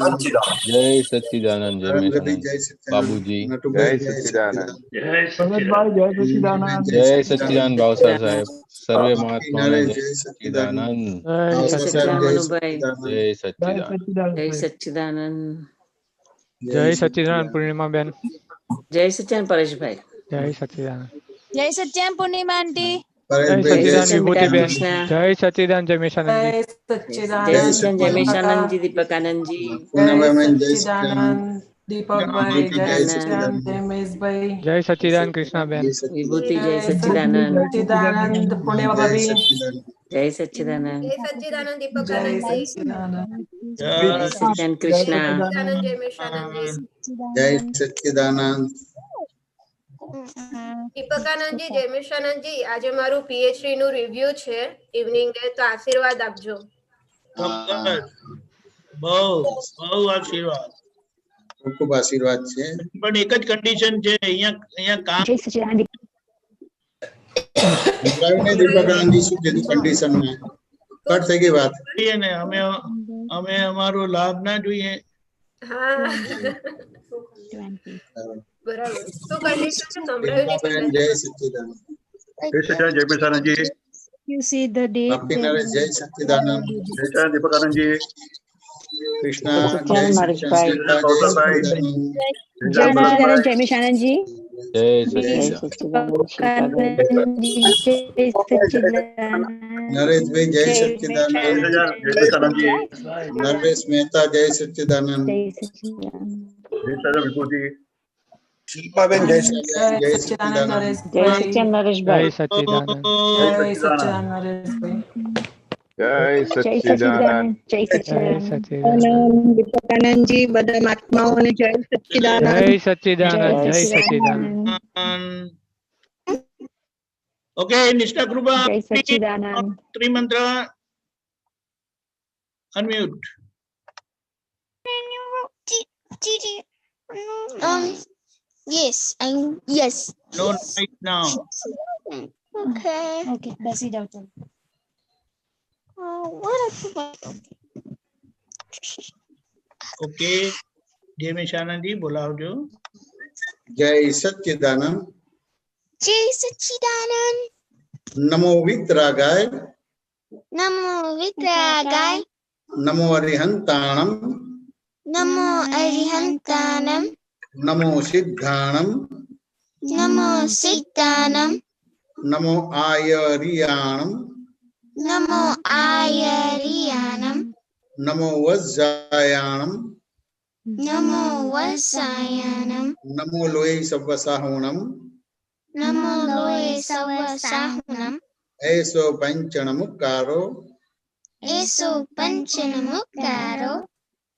जय सच्चिदानंद जय मेशानंद बाबूजी जय सच्चिदानंद जय सच्चिदानंद भावसार साहेब सर्वे महात्मा जय सच्चिदानंद जय सच्चिदानंद जय सच्चिदानंद जय सच्चिदानंद पूर्णिमा बेन जय सच्चिदानंद परेश भाई जय सच्चिदानंद जय सच्चिदानंद पूर्णिमा आंटी जय सच्चिदानंद विभूति बेन कृष्णा जय सच्चिदानंद जय मेशानंद जी जय सच्चिदानंद जय मेशानंद जी दीपकानंद जी सच्चिदानंद दीपक भाई जय सच्चिदानंद जय महेश भाई जय सच्चिदानंद कृष्णा बेन विभूति जय सच्चिदानंद सच्चिदानंद पूर्णिमा भाभी जय सच्चिदानंद जय सच्चिदानंद जय दीपकानंद जी सच्चिदानंद जय सच्चिदानंद कृष्णा सच्चिदानंद जय मेशानंद जी जय सच्चिदानंद दीपकानंद जी जय मेशानंद जी आज मारू पीएचडी નું રિવ્યુ છે ઇવનિંગ ડે તો આશીર્વાદ આપજો બહુ બહુ આશીર્વાદ ખૂબ આશીર્વાદ છે પણ એક જ કન્ડિશન છે અહીંયા કામ जय सच्चिदानंद સંભળાવીને દીપકાનંદજી શું કીધું કન્ડિશનમાં કટ થઈ ગઈ વાત કરીએ ને અમે અમારો લાભ ના જોઈએ હા બરાબર શું કન્ડિશન છે સંભળાયું નહીં જય સચ્ચિદાનંદ जय सच्चिदानंद जय मेशानंद जी You see the day. ભક્તિ નરેશ જય સચ્ચિદાનંદ जय सच्चिदानंद दीपकानंद जी કૃષ્ણા જય સચ્ચિદાનંદ भाई जय सच्चिदानंद जय मेशानंद जी जय सच्चिदानंद जय सच्चिदानंद નરેશભાઈ જય સચ્ચિદાનંદ जय मेशानंद जी નરેશ મહેતા જય સચ્ચિદાનંદ जय सच्चिदानंद जय सच्चिदानंद विभूति શિલ્પાબેન જય जय सच्चिदानंद नरेश जय भाई सच्चिदानंद नरेश जय भाई सच्चिदानंद जय सच्चिदानंद नरेश भाई જય जय सच्चिदानंद जय जय सच्चिदानंद सच्चिदानंद दीपकानंद जी बदा महात्माओं ने जय सच्चिदानंद जय सच्चिदानंद जय सच्चिदानंद ઓકે નિષ્ઠા કૃપા जय सच्चिदानंद ત્રિમંત્ર unmute yes yes no right now okay Okay, best it out. Okay જય મેશાનંદજી બોલાવજો જય સચ્ચિદાનંદ जय सच्चिदानंद નમો વિતરાગાય नमो विद्रागाय નમો અરિહંતાણમ नमो अरिहंतानम નમો સિદ્ધાણમ नमो सिद्धानम નમો આયરિયાણમ नमो आयरियानम નમો વજ્જાયાણમ नमो वसायानम નમો લોય સવ્વસાહુણમ नमो लोए सवसाहुनम એસો પંચણમુકારો एसो पंचनमुकारो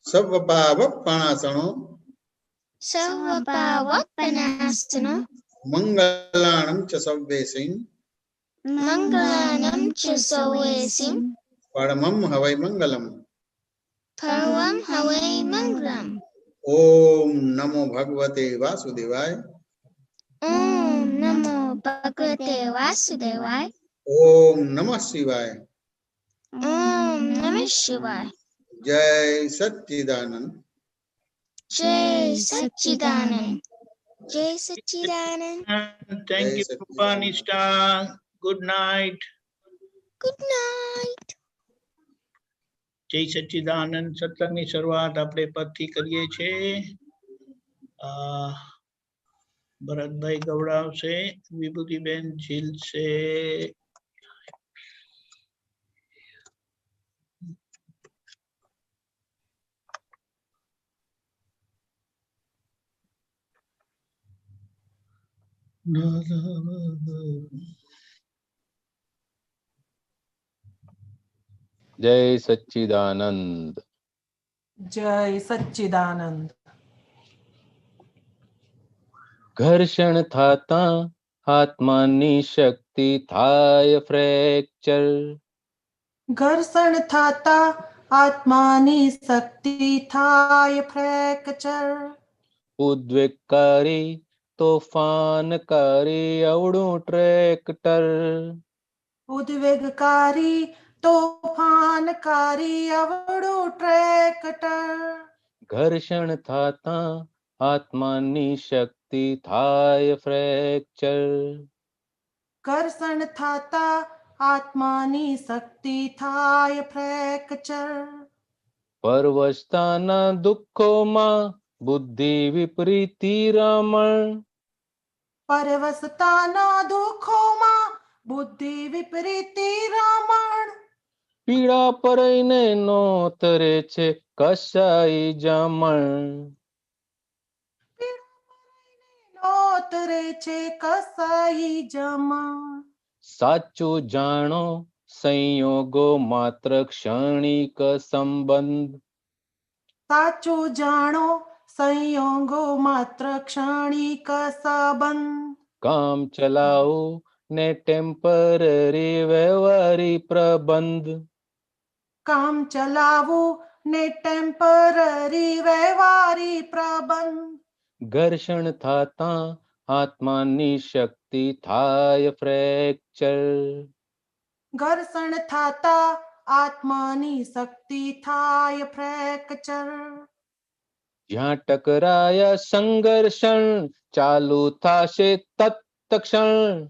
સવ્વપાવપણાસણો सर्वपावपनासनो મંગલાણમ ચ સવ્વેસિં मंगलानं च सौवेसिं પરમં હવૈ મંગલમ पर्वं हवै मंगलम् ઓમ નમો ભગવતે વાસુદેવાય ॐ नमो भगवते वासुदेवाय ઓમ નમઃ શિવાય ॐ नमः शिवाय જય સચ્ચિદાનંદ जय सच्चिदानंद जय सच्चिदानंद થેન્ક યુ કૃપા નિષ્ઠા ગુડ નાઇટ गुड नाइट જય સચ્ચિદાનંદ સત્સંગની શરૂઆત આપણે પદથી કરીએ છીએ ભરતભાઈ ગવડાવશે વિભૂતિબેન ઝીલશે जय सच्चिदानंद जय सच्चिदानंद ઘર્ષણ થાતા આત્માની શક્તિ થાય ફ્રેક્ચર ઘર્ષણ થાતા આત્માની શક્તિ થાય ફ્રેક્ચર ઉદ્વેગકારી તોફાનકારી અવળું ટ્રેક્ટર ઉદ્વેગકારી તોફાનકારી અવળું ટ્રેક્ટર ઘર્ષણ થાતા આત્માની શક્તિ થાય ફ્રેક્ચર. ઘર્ષણ થતા આત્માની શક્તિ થાય ફ્રેક્ચર. પરવશતાના દુઃખોમાં બુદ્ધિ વિપરીતિ રમણ. પરવસતાના દુઃખોમાં બુદ્ધિ વિપરીતિ રમણ. પીડા પરઈને નોતરે છે કશાઈ જમણ. નોતરે છે કસાઈ જમણ. સાચું જાણો સંયોગો માત્ર ક્ષણિક સંબંધ. સાચું જાણો સંયોગો માત્ર ક્ષણિક સંબંધ. કામ ચલાવો ને ટેમ્પરરી વ્યવહારી પ્રબંધ. કામ ચલાવવું ને ટેમ્પરરી વ્યવહારી પ્રબંધ. ઘર્ષણ થાતા આત્માની શક્તિ થાય ફ્રેક્ચર. ઘર્ષણ થતા આત્માની શક્તિ થાય ફ્રેક્ચર. જ્યાં ટકરાયા સંઘર્ષણ ચાલુ થશે તત્ક્ષણ.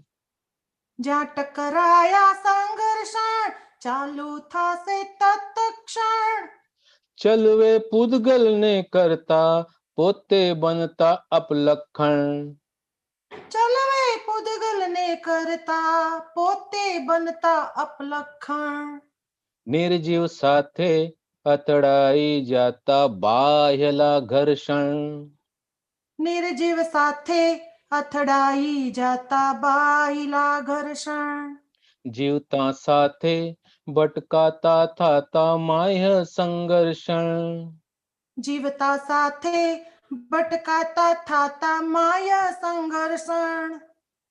જ્યાં ટકરાયા સંઘર્ષણ ચાલુ થશે તત્ક્ષણ. ચલવે પૂદગલને કરતા પોતે બનતા અપલક્ષણ. ચલવે પૂદગલને કરતા પોતે બનતા અપલક્ષણ. નિર્જીવ સાથે અથડાઈ જાતા બાહ્યલા ઘર્ષણ. નિર્જીવ સાથે અથડાઈ જાતા બાહિલા ઘર્ષણ. જીવતા સાથે ભટકાતા થાતા માહ્ય સંઘર્ષણ. જીવતા સાથે ભટકાતા થાતા માયા સંઘર્ષણ.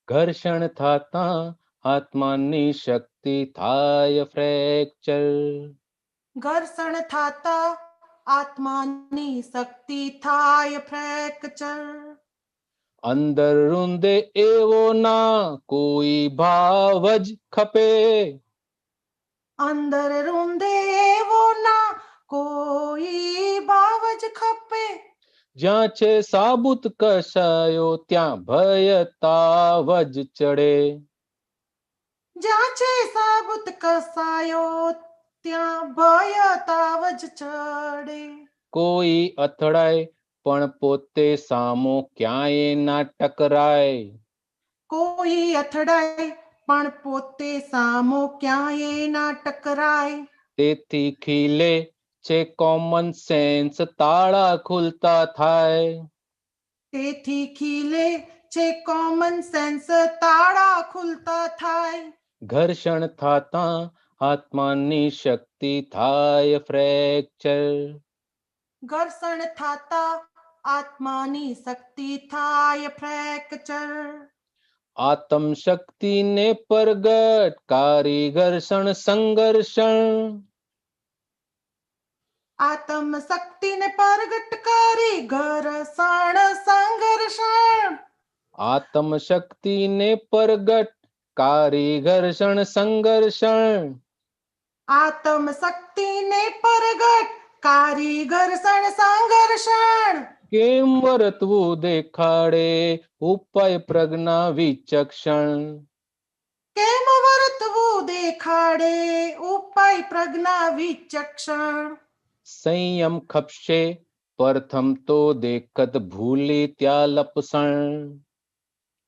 ઘર્ષણ થાતા આત્માની શક્તિ થાય ફ્રેક્ચર. ઘર્ષણ થતા આત્માની શક્તિ થાય ફ્રેક્ચર. અંદર રૂંદે એવો ના કોઈ ભાવ જ ખપે. અંદર રૂંધે એવો ના કોઈ ભાવ જ ખપે. જ્યાં છે સાબુત કશાયો ત્યાં ભય તાવ જ ચડે. જ્યાં છે સાબુત કસાયો ત્યાં ભય તાવ જ ચડે. કોઈ અથડાય પણ પોતે સામો ક્યાંય ના ટકરાય. કોઈ અથડાય પણ પોતે સામો ક્યાંય ના ટકરાય. તેથી ખીલે છે કોમન સેન્સ તાળા ખુલતા થાય. તેથી ખીલે છે કોમન સેન્સ તાળા ખુલતા થાય. ઘર્ષણ થાતા આત્માની શક્તિ થાય ફ્રેક્ચર. ઘર્ષણ થતા આત્માની શક્તિ થાય ફ્રેક્ચર. આત્મ શક્તિને પરગટ કારીગર્ષણ સંઘર્ષણ. આત્મ શક્તિને પ્રગટ કરી ઘર્ષણ સંઘર્ષણ. આત્મ શક્તિને પરગટ કારીગર્ષણ સંઘર્ષણ. આત્મ શક્તિને પ્રગટ કરી ઘર્ષણ સંઘર્ષણ. કેમ વર્તવું દેખાડે ઉપાય પ્રજ્ઞા વિચક્ષણ. કેમ વર્તવું દેખાડે ઉપાય પ્રજ્ઞા વિચક્ષણ. સંયમ ખપશે પ્રથમ તો દેખત ભૂલી ત્યાં લપસણ.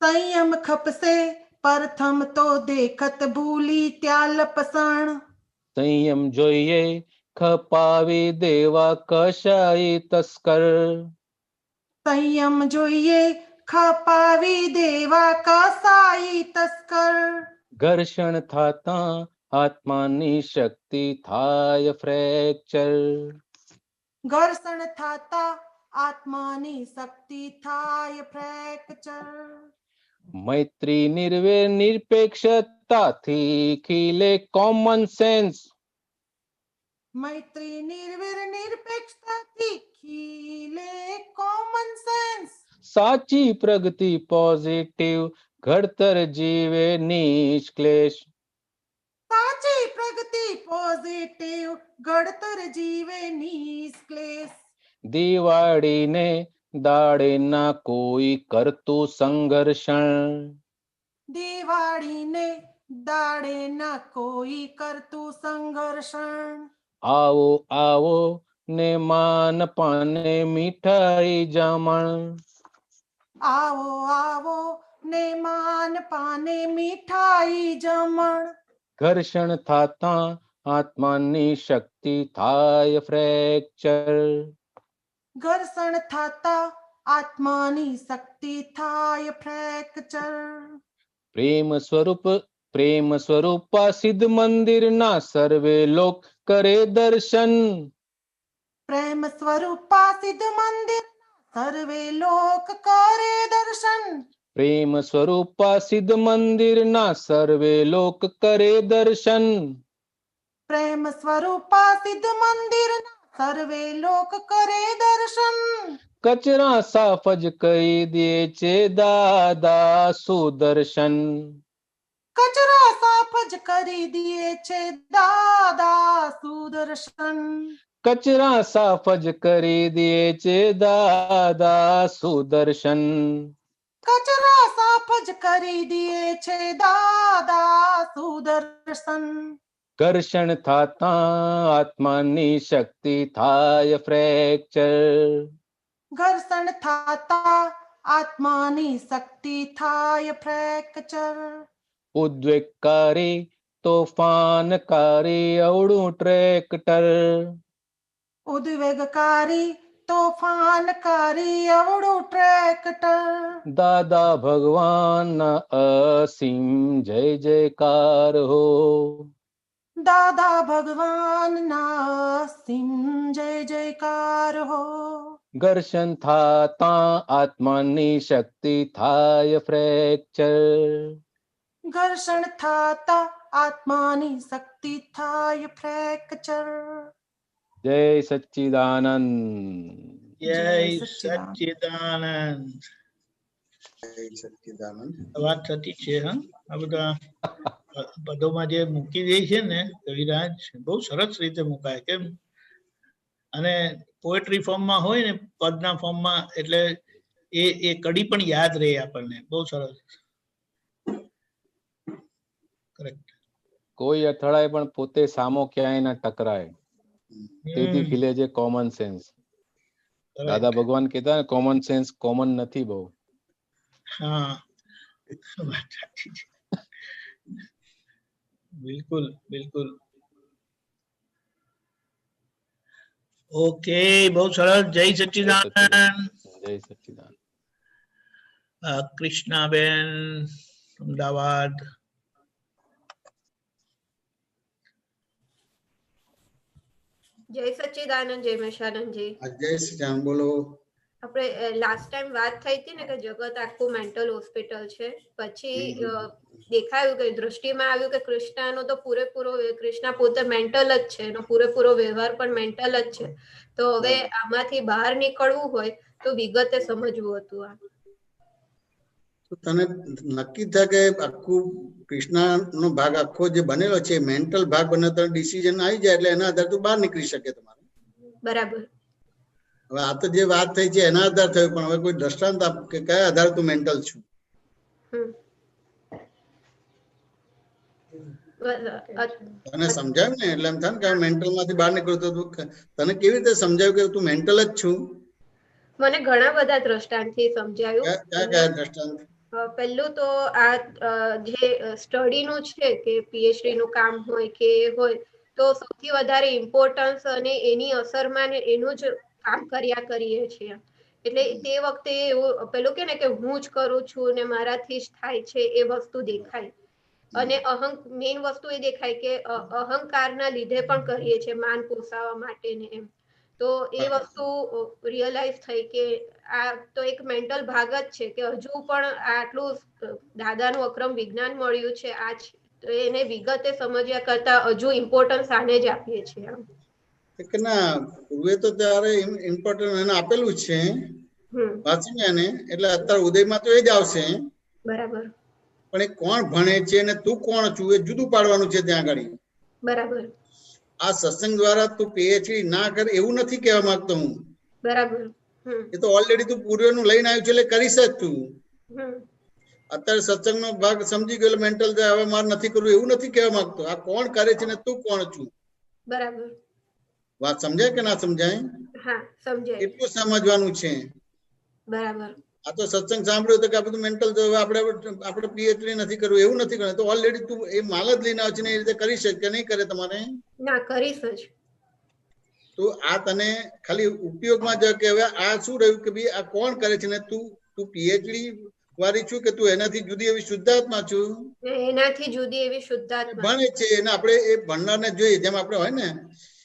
સંયમ ખપશે પ્રથમ તો દેખત ભૂલી ત્યાં લપસણ. સંયમ જોઈએ ખપાવી દેવા કશાય તસ્કર. સંયમ જોઈએ ખપાવી દેવા કસાઈ તસ્કર. ઘર્ષણ થાતા આત્માની શક્તિ થાય ફ્રેક્ચર. ઘર્ષણ થતા આત્માની શક્તિ થાય ફ્રેક્ચર. મૈત્રી નિર્વેર નિરપેક્ષતાથી ખીલે કોમન સેન્સ. મૈત્રી નિર્વેર નિરપેક્ષતાથી ખીલે કોમન સેન્સ. સાચી પ્રગતિ પોઝિટિવ ઘડતર જીવે નિષ્ક્લેશ. સાચી પ્રગતિ પોઝિટિવ ઘડતર જીવે નિષ્ક્લેશ. દિવાળીને દાડે ના કોઈ કરતું સંઘર્ષણ દિવાળીને દાડે ના કોઈ કરતું સંઘર્ષણ આવો આવો ને માન પાને મીઠાઈ જમણ આવો આવો ને માન પાને મીઠાઈ જમણ ઘર્ષણ થાતા આત્માની શક્તિ થાય ફ્રેક્ચર ઘર્ષણ થતા આત્માની શક્તિ થાય ફ્રેક્ચર પ્રેમ સ્વરૂપા સિદ્ધ મંદિર ના સર્વે લોક કરે દર્શન પ્રેમ સ્વરૂપા સિદ્ધ મંદિર સર્વે લોક કરે દર્શન પ્રેમ સ્વરૂપા સિદ્ધ મંદિર ના સર્વે લોક કરે દર્શન પ્રેમ સ્વરૂપા સિદ્ધ મંદિર સર્વે લોક કરે દર્શન કચરા સાફ જ કરી દે છે દાદા સુદર્શન કચરા સાફ જ કરી દે છે દાદા સુદર્શન કચરા સાફ જ કરી દે છે દાદા સુદર્શન કચરા સાફ જ કરી દે છે દાદા સુદર્શન ઘર્ષણ થાતા આત્માની શક્તિ થાય ફ્રેક્ચર ઘર્ષણ થતા આત્માની શક્તિ થાય ફ્રેક્ચર ઉદ્વેગકારી તોફાનકારી અવળું ટ્રેક્ટર ઉદ્વેગકારી તોફાનકારી અવળું ટ્રેક્ટર દાદા ભગવાન અસીમ જય જયકાર હો દાદા ભગવાન ના સિમ જય જયકાર હો ઘર્ષણ થાતા આત્માની શક્તિ થાય ફ્રેક્ચર ઘર્ષણ થતા આત્માની શક્તિ થાય ફ્રેક્ચર જય સચ્ચિદાનંદ જય સચ્ચિદાનંદ. સચ્ચિદાનંદ. જય સચ્ચિદાનંદ. વાત થતી છે હા આ બધા પદોમાં જે મૂકી દે છે ને કવિરાજ બહુ સરસ રીતે મુકાય કેમ અને પોએટ્રી ફોર્મમાં હોય ને પદના ફોર્મમાં એટલે એ કડી પણ યાદ રહે આપણને બહુ સરસ કરેક્ટ કોઈ અથડાય પણ પોતે સામો ક્યાંય ના ટકરાય તેથી ખીલે છે કોમન સેન્સ દાદા ભગવાન કહેતા ને કોમન સેન્સ કોમન નથી બહુ હા વાત સાચી છે બિલકુલ બિલકુલ ઓકે બહુ સરસ જય સચ્ચિદાનંદ જય સચ્ચિદાનંદ કૃષ્ણાબેન અમદાવાદ જય સચ્ચિદાનંદ જય મેશાનંદજી જય શ્રી રામ બોલો આપણે લાસ્ટ ટાઈમ વાત થઈ હતી ને કે જગત આખું મેન્ટલ હોસ્પિટલ છે પછી દેખાયું કે દ્રષ્ટિમાં આવ્યું કે કૃષ્ણનો તો પૂરેપૂરો કૃષ્ણ પોતે મેન્ટલ જ છે એનો પૂરેપૂરો વ્યવહાર પણ મેન્ટલ જ છે તો હવે આમાંથી બહાર નીકળવું હોય તો વિગતે સમજવું હતું આ તને નક્કી થાય કે આખું કૃષ્ણનો ભાગ આખો જે બનેલો છે મેન્ટલ ભાગ બને તો ડિસિઝન આવી જાય એટલે એના આધારે તું બહાર નીકળી શકે તમારે બરાબર હવે આ તો જે વાત થઈ છે એના આધાર થયું પણ હવે કોઈ દ્રષ્ટાંત આપ કે કયા આધારે તું મેન્ટલ છું તને સમજાયું ને એટલે એમ થાય ને કે મેન્ટલ માંથી બહાર નીકળ્યું તો તને કેવી રીતે સમજાયું કે તું મેન્ટલ જ છું મને ઘણા બધા દ્રષ્ટાંતથી સમજાયું કયા દ્રષ્ટાંત પહેલું તો આ જે સ્ટડીનું છે કે પીએચડી નું કામ હોય કે હોય તો સૌથી વધારે ઇમ્પોર્ટન્સ અને એની અસરમાં ને એનું જ કામ કર્યા કરીએ છીએ એટલે તે વખતે એવું પેલું કે ને કે હું જ કરું છું ને મારાથી જ થાય છે એ વસ્તુ દેખાય અને મેઇન વસ્તુ એ દેખાય કે અહંકારના લીધે પણ કરીએ છીએ માન પોસાવવા માટે ને એમ તો એ વસ્તુ રિયલાઇઝ થઈ કે આ તો એક મેન્ટલ ભાગ જ છે કે હજુ પણ આટલું દાદાનું અક્રમ વિજ્ઞાન મળ્યું છે આ તો એને વિગતે સમજ્યા કરતા હજુ ઇમ્પોર્ટન્સ આને જ આપીએ છીએ કે ના પૂર્વે તો ત્યારે ઇમ્પોર્ટન્ટ એને આપેલું છે વાંચીને એને એટલે અત્યારે ઉદયમાં તો એ જ આવશે બરાબર પણ એ કોણ ભણે છે અને તું કોણ છું એ જુદું પાડવાનું છે ત્યાં આગળ બરાબર આ સત્સંગ દ્વારા તું પીએચડી ના કર એવું નથી કહેવા માંગતો હું બરાબર. એ તો ઓલરેડી તું પૂર્વનું લઈને આવ્યું છે એટલે કરીશ જ તું. અત્યારે સત્સંગનો ભાગ સમજી ગયો મેન્ટલ હવે મારે નથી કરવું એવું નથી કહેવા માંગતો. આ કોણ કરે છે ને તું કોણ છું. બરાબર. વાત સમજાય કે ના સમજાય? હા સમજાય. એટલું સમજવાનું છે. બરાબર. આ તો સત્સંગ સાંભળ્યો તો કે આ બધું મેન્ટલ આપણે પીએચડી નથી કરવું એવું નથી કરવું. તો ઓલરેડી તું એ માલ જ લઈને આવે છે ને એ રીતે કરી શકે કે નહીં કરે તમારે? ના કરીશ જ. તો આ તને ખાલી ઉપયોગમાં જ કે હવે આ શું રહ્યું કે ભાઈ આ કોણ કરે છે ને તું પીએચડી વાળી છું કે તું એનાથી જુદી એવી શુદ્ધાત્મા છું? એનાથી જુદી એવી શુદ્ધાત્મા ભણે છે એને આપણે એ ભણનારને જોઈએ. જેમ આપણે હોય ને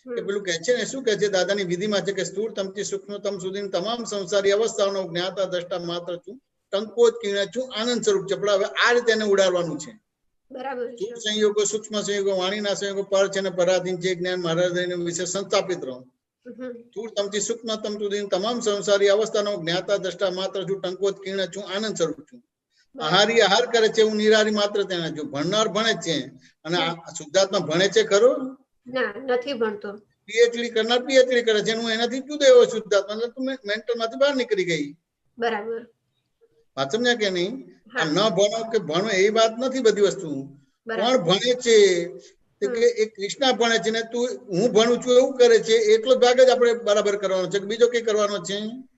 કે પેલું કહે છે ને શું કહે છે દાદાની વિધિમાં છે કે સ્થૂળ તમથી સૂક્ષ્મતમ સુધી તમામ સંસારી અવસ્થાઓનો જ્ઞાતા દ્રષ્ટા માત્ર છું, ટંકોજ કિરણ છું, આનંદ સ્વરૂપ છે. પણ હવે આ રીતે એને ઉડાડવાનું છે. બરાબર. સ્થૂળ સંયોગો, સૂક્ષ્મ સંયોગો, વાણીના સંયોગો પર છે ને પરાધીન છે, જ્ઞાન મહારાજ વિશે સંસ્થાપિત રહો. સ્થૂળ તમથી સૂક્ષ્મતમ સુધી તમામ સંસારી અવસ્થાનો જ્ઞાતા દ્રષ્ટા માત્ર છું, ટંકોજ કિરણ છું, આનંદ સ્વરૂપ છું. આહારી આહાર કરે છે, હું નિરાહારી માત્ર તેને છું. ભણનાર ભણે છે અને શુદ્ધાત્મા ભણે છે ખરો? ના નથી ભણતો. પીએચડી કરનાર પીએચડી કરે છે. હું એનાથી જુદો એવો શુદ્ધાત્મા એટલે તું મેન્ટલ માંથી બહાર નીકળી ગઈ. બરાબર. વાત સમજ્યા કે નહીં? આ ન ભણો કે ભણો એ વાત નથી. બધી વસ્તુ કોણ ભણે છે કે એ કૃષ્ણ ભણે છે ને તું હું ભણું છું એવું કરે છે. એટલો ભાગ જ આપણે બરાબર કરવાનો છે. બીજો કઈ કરવાનો છે?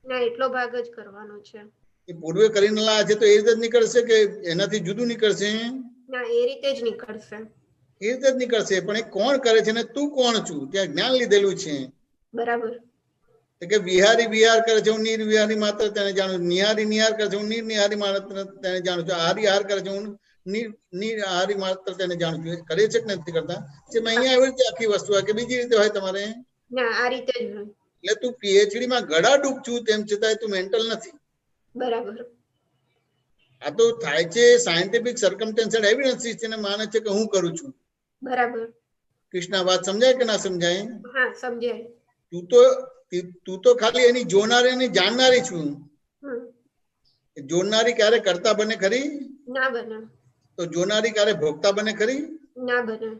ના એટલો ભાગ જ કરવાનો છે. એ પૂર્વે કરીને લાયા છે તો એ રીતે જ નીકળશે કે એનાથી જુદું નીકળશે? ના એ રીતે જ નીકળશે. એ રીતે જ નીકળશે. પણ એ કોણ કરે છે ને તું કોણ છું ત્યાં જ્ઞાન લીધેલું છે. બરાબર. કે વિહારી વિહાર કરે છે, હું નિર્વિહારી માત્ર તેને જાણું છું. નિહારી નિહાર કરે છે, હું નિર્નિહારી માત્ર તેને જાણું છું. આહારી હાર કરે છે, હું નિર્હારી માત્ર તેને જાણું છું. કરે છે કે નથી કરતા? અહીંયા એવી રીતે આખી વસ્તુ હોય કે બીજી રીતે હોય તમારે? ના આ રીતે જ હોય. એટલે તું પીએચડી માં ગળા ડૂબ છું તેમ છતાં તું મેન્ટલ નથી. બરાબર. આ તો થાય છે સાયન્ટિફિક સર્કમસ્ટન્શિયલ એવિડન્સીસ છે ને માને છે કે હું કરું છું. બરાબર. કૃષ્ણ વાત સમજાય કે ના સમજાય? હા સમજાય. તું તો ખાલી એની જોનારી એની જાણનારી છું. જોનારી ક્યારે કરતા બને ખરી? ના બને. તો જોનારી ક્યારે ભોગતા બને ખરી? ના બને.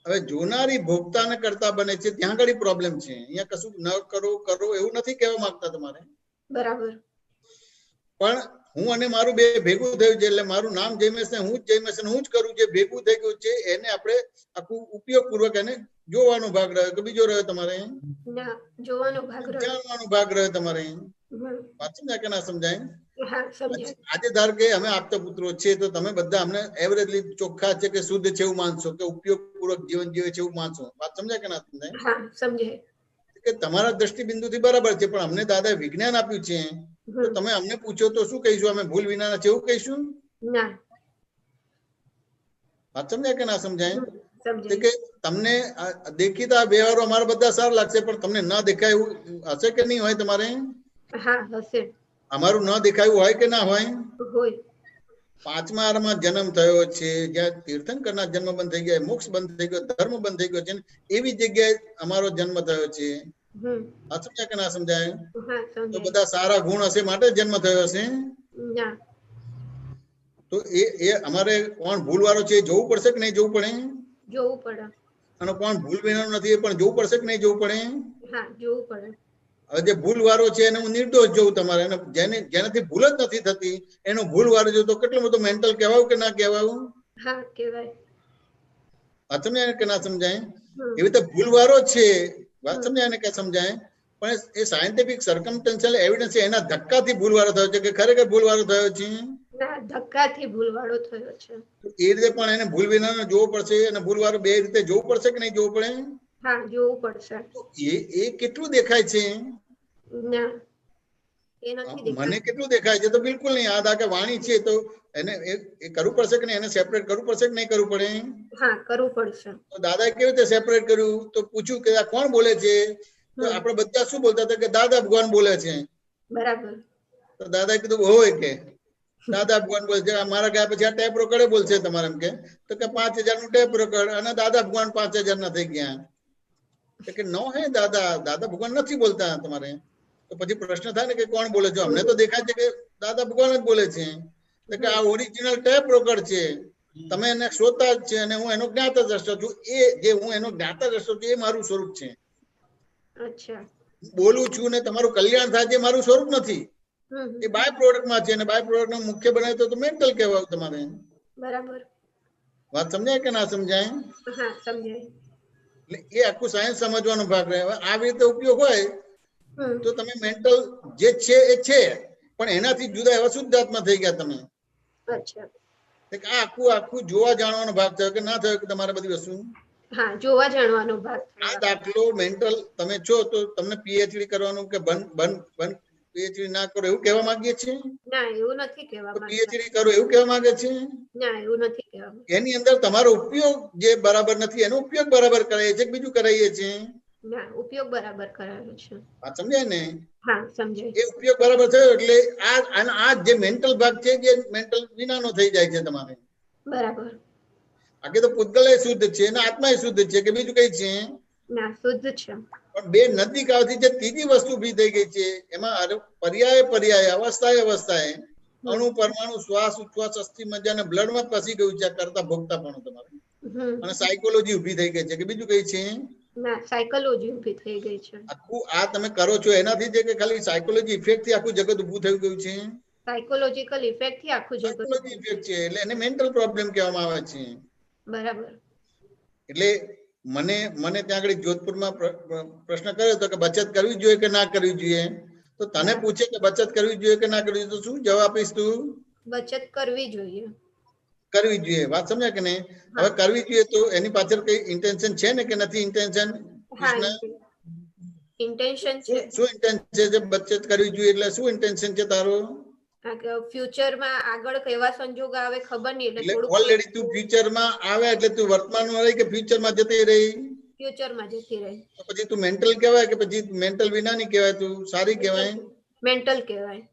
હવે જોનારી ભોગતા ને કરતા બને છે ત્યાં આગળ પ્રોબ્લેમ છે. અહીંયા કશું ન કરો કરો એવું નથી કહેવા માંગતા તમારે. બરાબર. પણ હું અને મારું બે ભેગું થયું છે એટલે મારું નામ જયમેશ ને હું જ જયમેશ હું જ કરું જે ભેગું થઈ ગયું છે એને આપણે આખું ઉપયોગ પૂર્વક એને જોવાનો ભાગ રહ્યો કે બીજો રહ્યો તમારે? ના જોવાનો ભાગ રહ્યો. જાણવાનો ભાગ રહ્યો તમારે. વાત સમજાય કે ના સમજાય? હા સમજાય. આજે ધાર કે અમે આપતા પુત્રો છે તો તમે બધા અમને એવરેજલી ચોખ્ખા છે કે શુદ્ધ છે એવું માનશો કે ઉપયોગ પૂર્વક જીવન જીવે છે એવું માનશો. વાત સમજાય કે ના સમજાય? હા સમજાય. કે તમારા દ્રષ્ટિબિંદુથી બરાબર છે પણ અમને દાદા વિજ્ઞાન આપ્યું છે તો તમે અમને પૂછો તો શું કહીશું? અમે ભૂલ વિનાના છે એવું કહીશું? ના. વાત સમજાય કે ના સમજાય? સમજાય. કે તમને દેખીતા વ્યવહારો અમારા બધા સારા લાગશે પણ તમને ન દેખાય એવું હશે કે નહીં હોય તમારે? હા હશે. અમારું ન દેખાયું હોય કે ના હોય? હોય. 5મા આરમાં જન્મ થયો છે જ્યાં તીર્થંકરના જન્મ બંધ થઈ ગયા, મોક્ષ બંધ થઈ ગયો, ધર્મ બંધ થઈ ગયો છે એવી જગ્યાએ અમારો જન્મ થયો છે. આ સમજાય કે ના સમજાય? તો બધા સારા ગુણ હશે માટે જન્મ થયો હશે? ના. તો એ અમારે કોણ ભૂલ વાળો છે જોવું પડશે કે નહીં જોવું પડે? જોવું પડે. અને કોણ ભૂલ વિનાનો નથી એ પણ જોવું પડશે કે નહીં જોવું પડે? હા જોવું પડે. હવે જે ભૂલ વાળો છે એને હું નિર્દોષ જોઉં તમારે, જેનાથી ભૂલ જ નથી થતી એનો ભૂલ વાળો જો તો કેટલો બધો મેન્ટલ કહેવાયું કે ના કહેવાયું? હા કહેવાય. વાત સમજાય કે ના સમજાય? એવી રીતે ભૂલ વાળો છે. વાત સમજાય ને કે સમજાય? પણ એ સાયન્ટિફિક સર્કમસ્ટન્શિયલ એવિડન્સ છે એના ધક્કાથી ભૂલ વાળો થયો છે કે ખરેખર ભૂલ વાળો થયો છે? ના ધક્કાથી ભૂલ વાળો થયો છે. એ રીતે પણ એને ભૂલ વિનાનો જોવો પડશે અને ભૂલ વાળો બે રીતે જોવું પડશે કે નહીં જોવું પડે? હા જોવું પડશે. એ કેટલું દેખાય છે? ના એ નથી દેખાતું. મને કેટલું દેખાય છે? તો બિલકુલ નહીં. આ કે વાણી છે તો એને એ કરવું પડશે કે નહીં? એને સેપરેટ કરવું પડશે કે નહીં કરવું પડે? હા કરવું પડશે. તો દાદાએ કેવી રીતે સેપરેટ કર્યું? તો પૂછ્યું કે આ કોણ બોલે છે? તો આપણે બધા શું બોલતા હતા કે દાદા ભગવાન બોલે છે. બરાબર. તો દાદાએ કીધું હોય કે દાદા ભગવાન બોલે છે. મારા ગયા પછી આ ટેપ રોકડે બોલશે તમારે એમ કે 5000 નું ટેપ રોકડ અને દાદા ભગવાન 5000 ના થઈ ગયા. કે નો હે દાદા ભગવાન નથી બોલતા તમારે. તો પછી પ્રશ્ન થાય ને કે કોણ બોલે છે? અમને તો દેખાય છે કે દાદા ભગવાન જ બોલે છે. કે આ ઓરિજિનલ ટેપ રોકડ છે. તમે એને શ્રોતા જ છે અને હું એનો જ્ઞાતા દ્રષ્ટા છું. એ જે હું એનો જ્ઞાતા દ્રષ્ટા છું એ મારું સ્વરૂપ છે. અચ્છા. બોલું છું ને તમારું કલ્યાણ થાય છે મારું સ્વરૂપ નથી, એ બાય પ્રોડક્ટ માં છે, અને બાય પ્રોડક્ટ નો મુખ્ય બનાવે તો મેન્ટલ કહેવાય તમારે. બરાબર. વાત સમજાય કે ના સમજાય? હા સમજાય. એટલે એ આખું સાયન્સ સમજવાનો ભાગ રહે. હવે આવી રીતે ઉપયોગ હોય તો તમે મેન્ટલ જે છે એ છે, પણ એનાથી જુદા એવા શુદ્ધાત્મા થઈ ગયા તમે. અચ્છા. આ આખું જોવા જાણવાનો ભાગ થયો કે ના થયો કે તમારે બધી વસ્તુ. હા, જોવા જાણવાનો ભાગ. આ દાખલો મેન્ટલ તમે છો તો તમને પીએચડી કરવાનું કે બન પીએચડી ના કરો એવું કહેવા માંગીએ છીએ? ના, એવું નથી કહેવા માંગતા. પીએચડી કરો એવું કહેવા માંગે છે? ના, એવું નથી કહેવા માંગતા. એની અંદર તમારો ઉપયોગ જે બરાબર નથી એનો ઉપયોગ બરાબર કરાય છે, બીજું કરાઈએ છીએ? ના, ઉપયોગ બરાબર કરાયો છે. આ સમજાય ને? હા સમજાય. એ ઉપયોગ બરાબર થયો એટલે આ જે મેન્ટલ ભાગ છે જે મેન્ટલ વિનાનો થઈ જાય છે તમારે. બરાબર. આગે તો પૂતગલ શુદ્ધ છે અને આત્મા શુદ્ધ છે કે બીજું કઈ છે? ના, શુદ્ધ છે. પણ બે નજીક આવતી જે ત્રીજી વસ્તુ ઉભી થઈ ગઈ છે એમાં પર્યાય અવસ્થાએ અણુ પરમાણુ શ્વાસ ઉચ્છ્વાસ અસ્થિ મજ્જા અને બ્લડ માં પસી ગયું છે કરતા ભોગતા પણ તમારે. અને સાયકોલોજી ઉભી થઈ ગઈ છે કે બીજું કઈ છે? ના, સાયકોલોજી ઉભી થઈ ગઈ છે. આખું આ તમે કરો છો એનાથી જે કે ખાલી સાયકોલોજી ઇફેક્ટ થી આખું જગત ઉભું થઈ ગયું છે? સાયકોલોજીકલ ઇફેક્ટ થી આખું જગત. સાયકોલોજી ઇફેક્ટ છે એટલે એને મેન્ટલ પ્રોબ્લેમ કહેવામાં આવે છે. બરાબર. એટલે મને ત્યાં આગળ જોધપુરમાં પ્રશ્ન કર્યો હતો કે બચત કરવી જોઈએ કે ના કરવી જોઈએ, તો તને પૂછે કે બચત કરવી જોઈએ કે ના કરવી જોઈએ તો શું જવાબ આપીશ તું? બચત કરવી જોઈએ. કરવી જોઈએ. વાત સમજ્યા કે નહીં? હવે કરવી જોઈએ તો એની પાછળ કઈ ઇન્ટેન્શન છે ને કે નથી ઇન્ટેન્શન? ઇન્ટેન્શન છે. શું ઇન્ટેન્શન છે જે બચત કરવી જોઈએ એટલે શું ઇન્ટેન્શન છે તારો? ફ્યુચરમાં આગળ કેવા સંજોગ આવે ખબર નહીં એટલે થોડું ઓલરેડી તું ફ્યુચરમાં આવે એટલે તું વર્તમાનમાં રહી કે ફ્યુચરમાં જતી રહી? ફ્યુચરમાં જતી રહી. તો પછી તું મેન્ટલ કહેવાય કે પછી મેન્ટલ વિનાની કહેવાય? તું સારી કહેવાય? મેન્ટલ કહેવાય.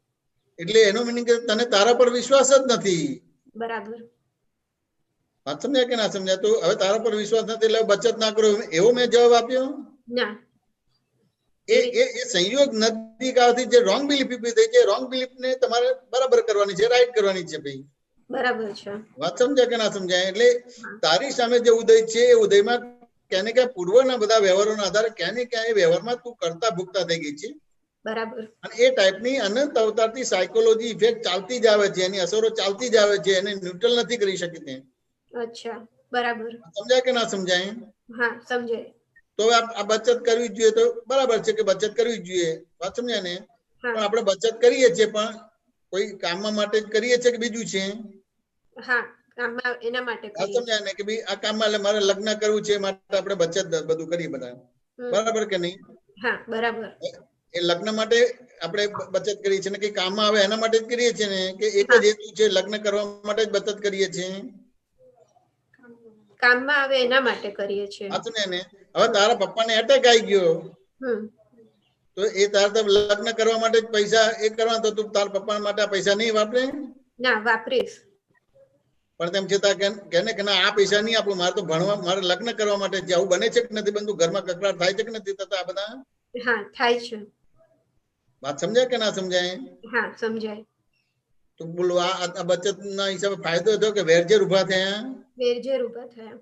એટલે એનો મીનિંગ કે તને તારા પર વિશ્વાસ જ નથી. બરાબર. વાત સમજાય કે ના સમજાય? તો હવે તારા પર વિશ્વાસ નથી એટલે બચત ના કરો એવો મેં જવાબ આપ્યો? ના. એ સંયોગ નજીક આવતી જે રોંગ બિલીફ ઉભી થઈ છે, રોંગ બિલીફ ને તમારે બરાબર કરવાની છે, રાઈટ કરવાની છે ભાઈ. બરાબર છે. વાત સમજાય કે ના સમજાય? એટલે તારી સામે જે ઉદય છે એ ઉદયમાં ક્યાંને ક્યાં પૂર્વના બધા વ્યવહારોના આધારે ક્યાંને ક્યાં એ વ્યવહારમાં તું કરતા ભૂગતા થઈ ગઈ છે. બરાબર. અને એ ટાઈપની અનંત અવતારથી સાયકોલોજી ઇફેક્ટ ચાલતી જ આવે છે, એની અસરો ચાલતી જ આવે છે, એને ન્યુટ્રલ નથી કરી શકતી. અચ્છા, બરાબર. સમજાય કે ના સમજાય? હા સમજાય. તો આ બચત કરવી જોઈએ તો બરાબર છે કે બચત કરવી જોઈએ. વાત સમજાય ને? પણ આપણે બચત કરીએ છીએ પણ કોઈ કામમાં માટે કરીએ છીએ કે બીજું છે? હા, કામમાં એના માટે વાત સમજાય ને કે ભાઈ આ કામમાં એટલે મારે લગ્ન કરવું છે માટે આપણે બચત બધું કરીએ બધા. બરાબર કે નહીં? હા બરાબર. એ લગ્ન માટે આપણે બચત કરીએ છીએ ને કઈ કામમાં આવે એના માટે જ કરીએ છીએ ને કે એક જ હેતુ છે લગ્ન કરવા માટે જ બચત કરીએ છીએ? કામમાં આવે એના માટે કરીએ છીએ. હવે તારા પપ્પાને એટેક આવી ગયો તો એ તારા લગ્ન કરવા માટે પૈસા એ કરવા તો તું તારા પપ્પા માટે પૈસા નહીં વાપરે? ના, વાપરીશ. પણ તેમ છતાં કેને કે ના આ પૈસા નહીં આપું, મારે તો ભણવા મારે લગ્ન કરવા માટે જ. આવું બને છે કે નથી બનતું? ઘરમાં કકડાટ થાય છે કે નથી થતા આ બધા? હા થાય છે. વાત સમજાય કે ના સમજાય? હા સમજાય. તો બોલો આ બચત ના હિસાબે ફાયદો થયો કે વેરઝેર ઉભા થયા? વેરઝેર ઉભા થયા.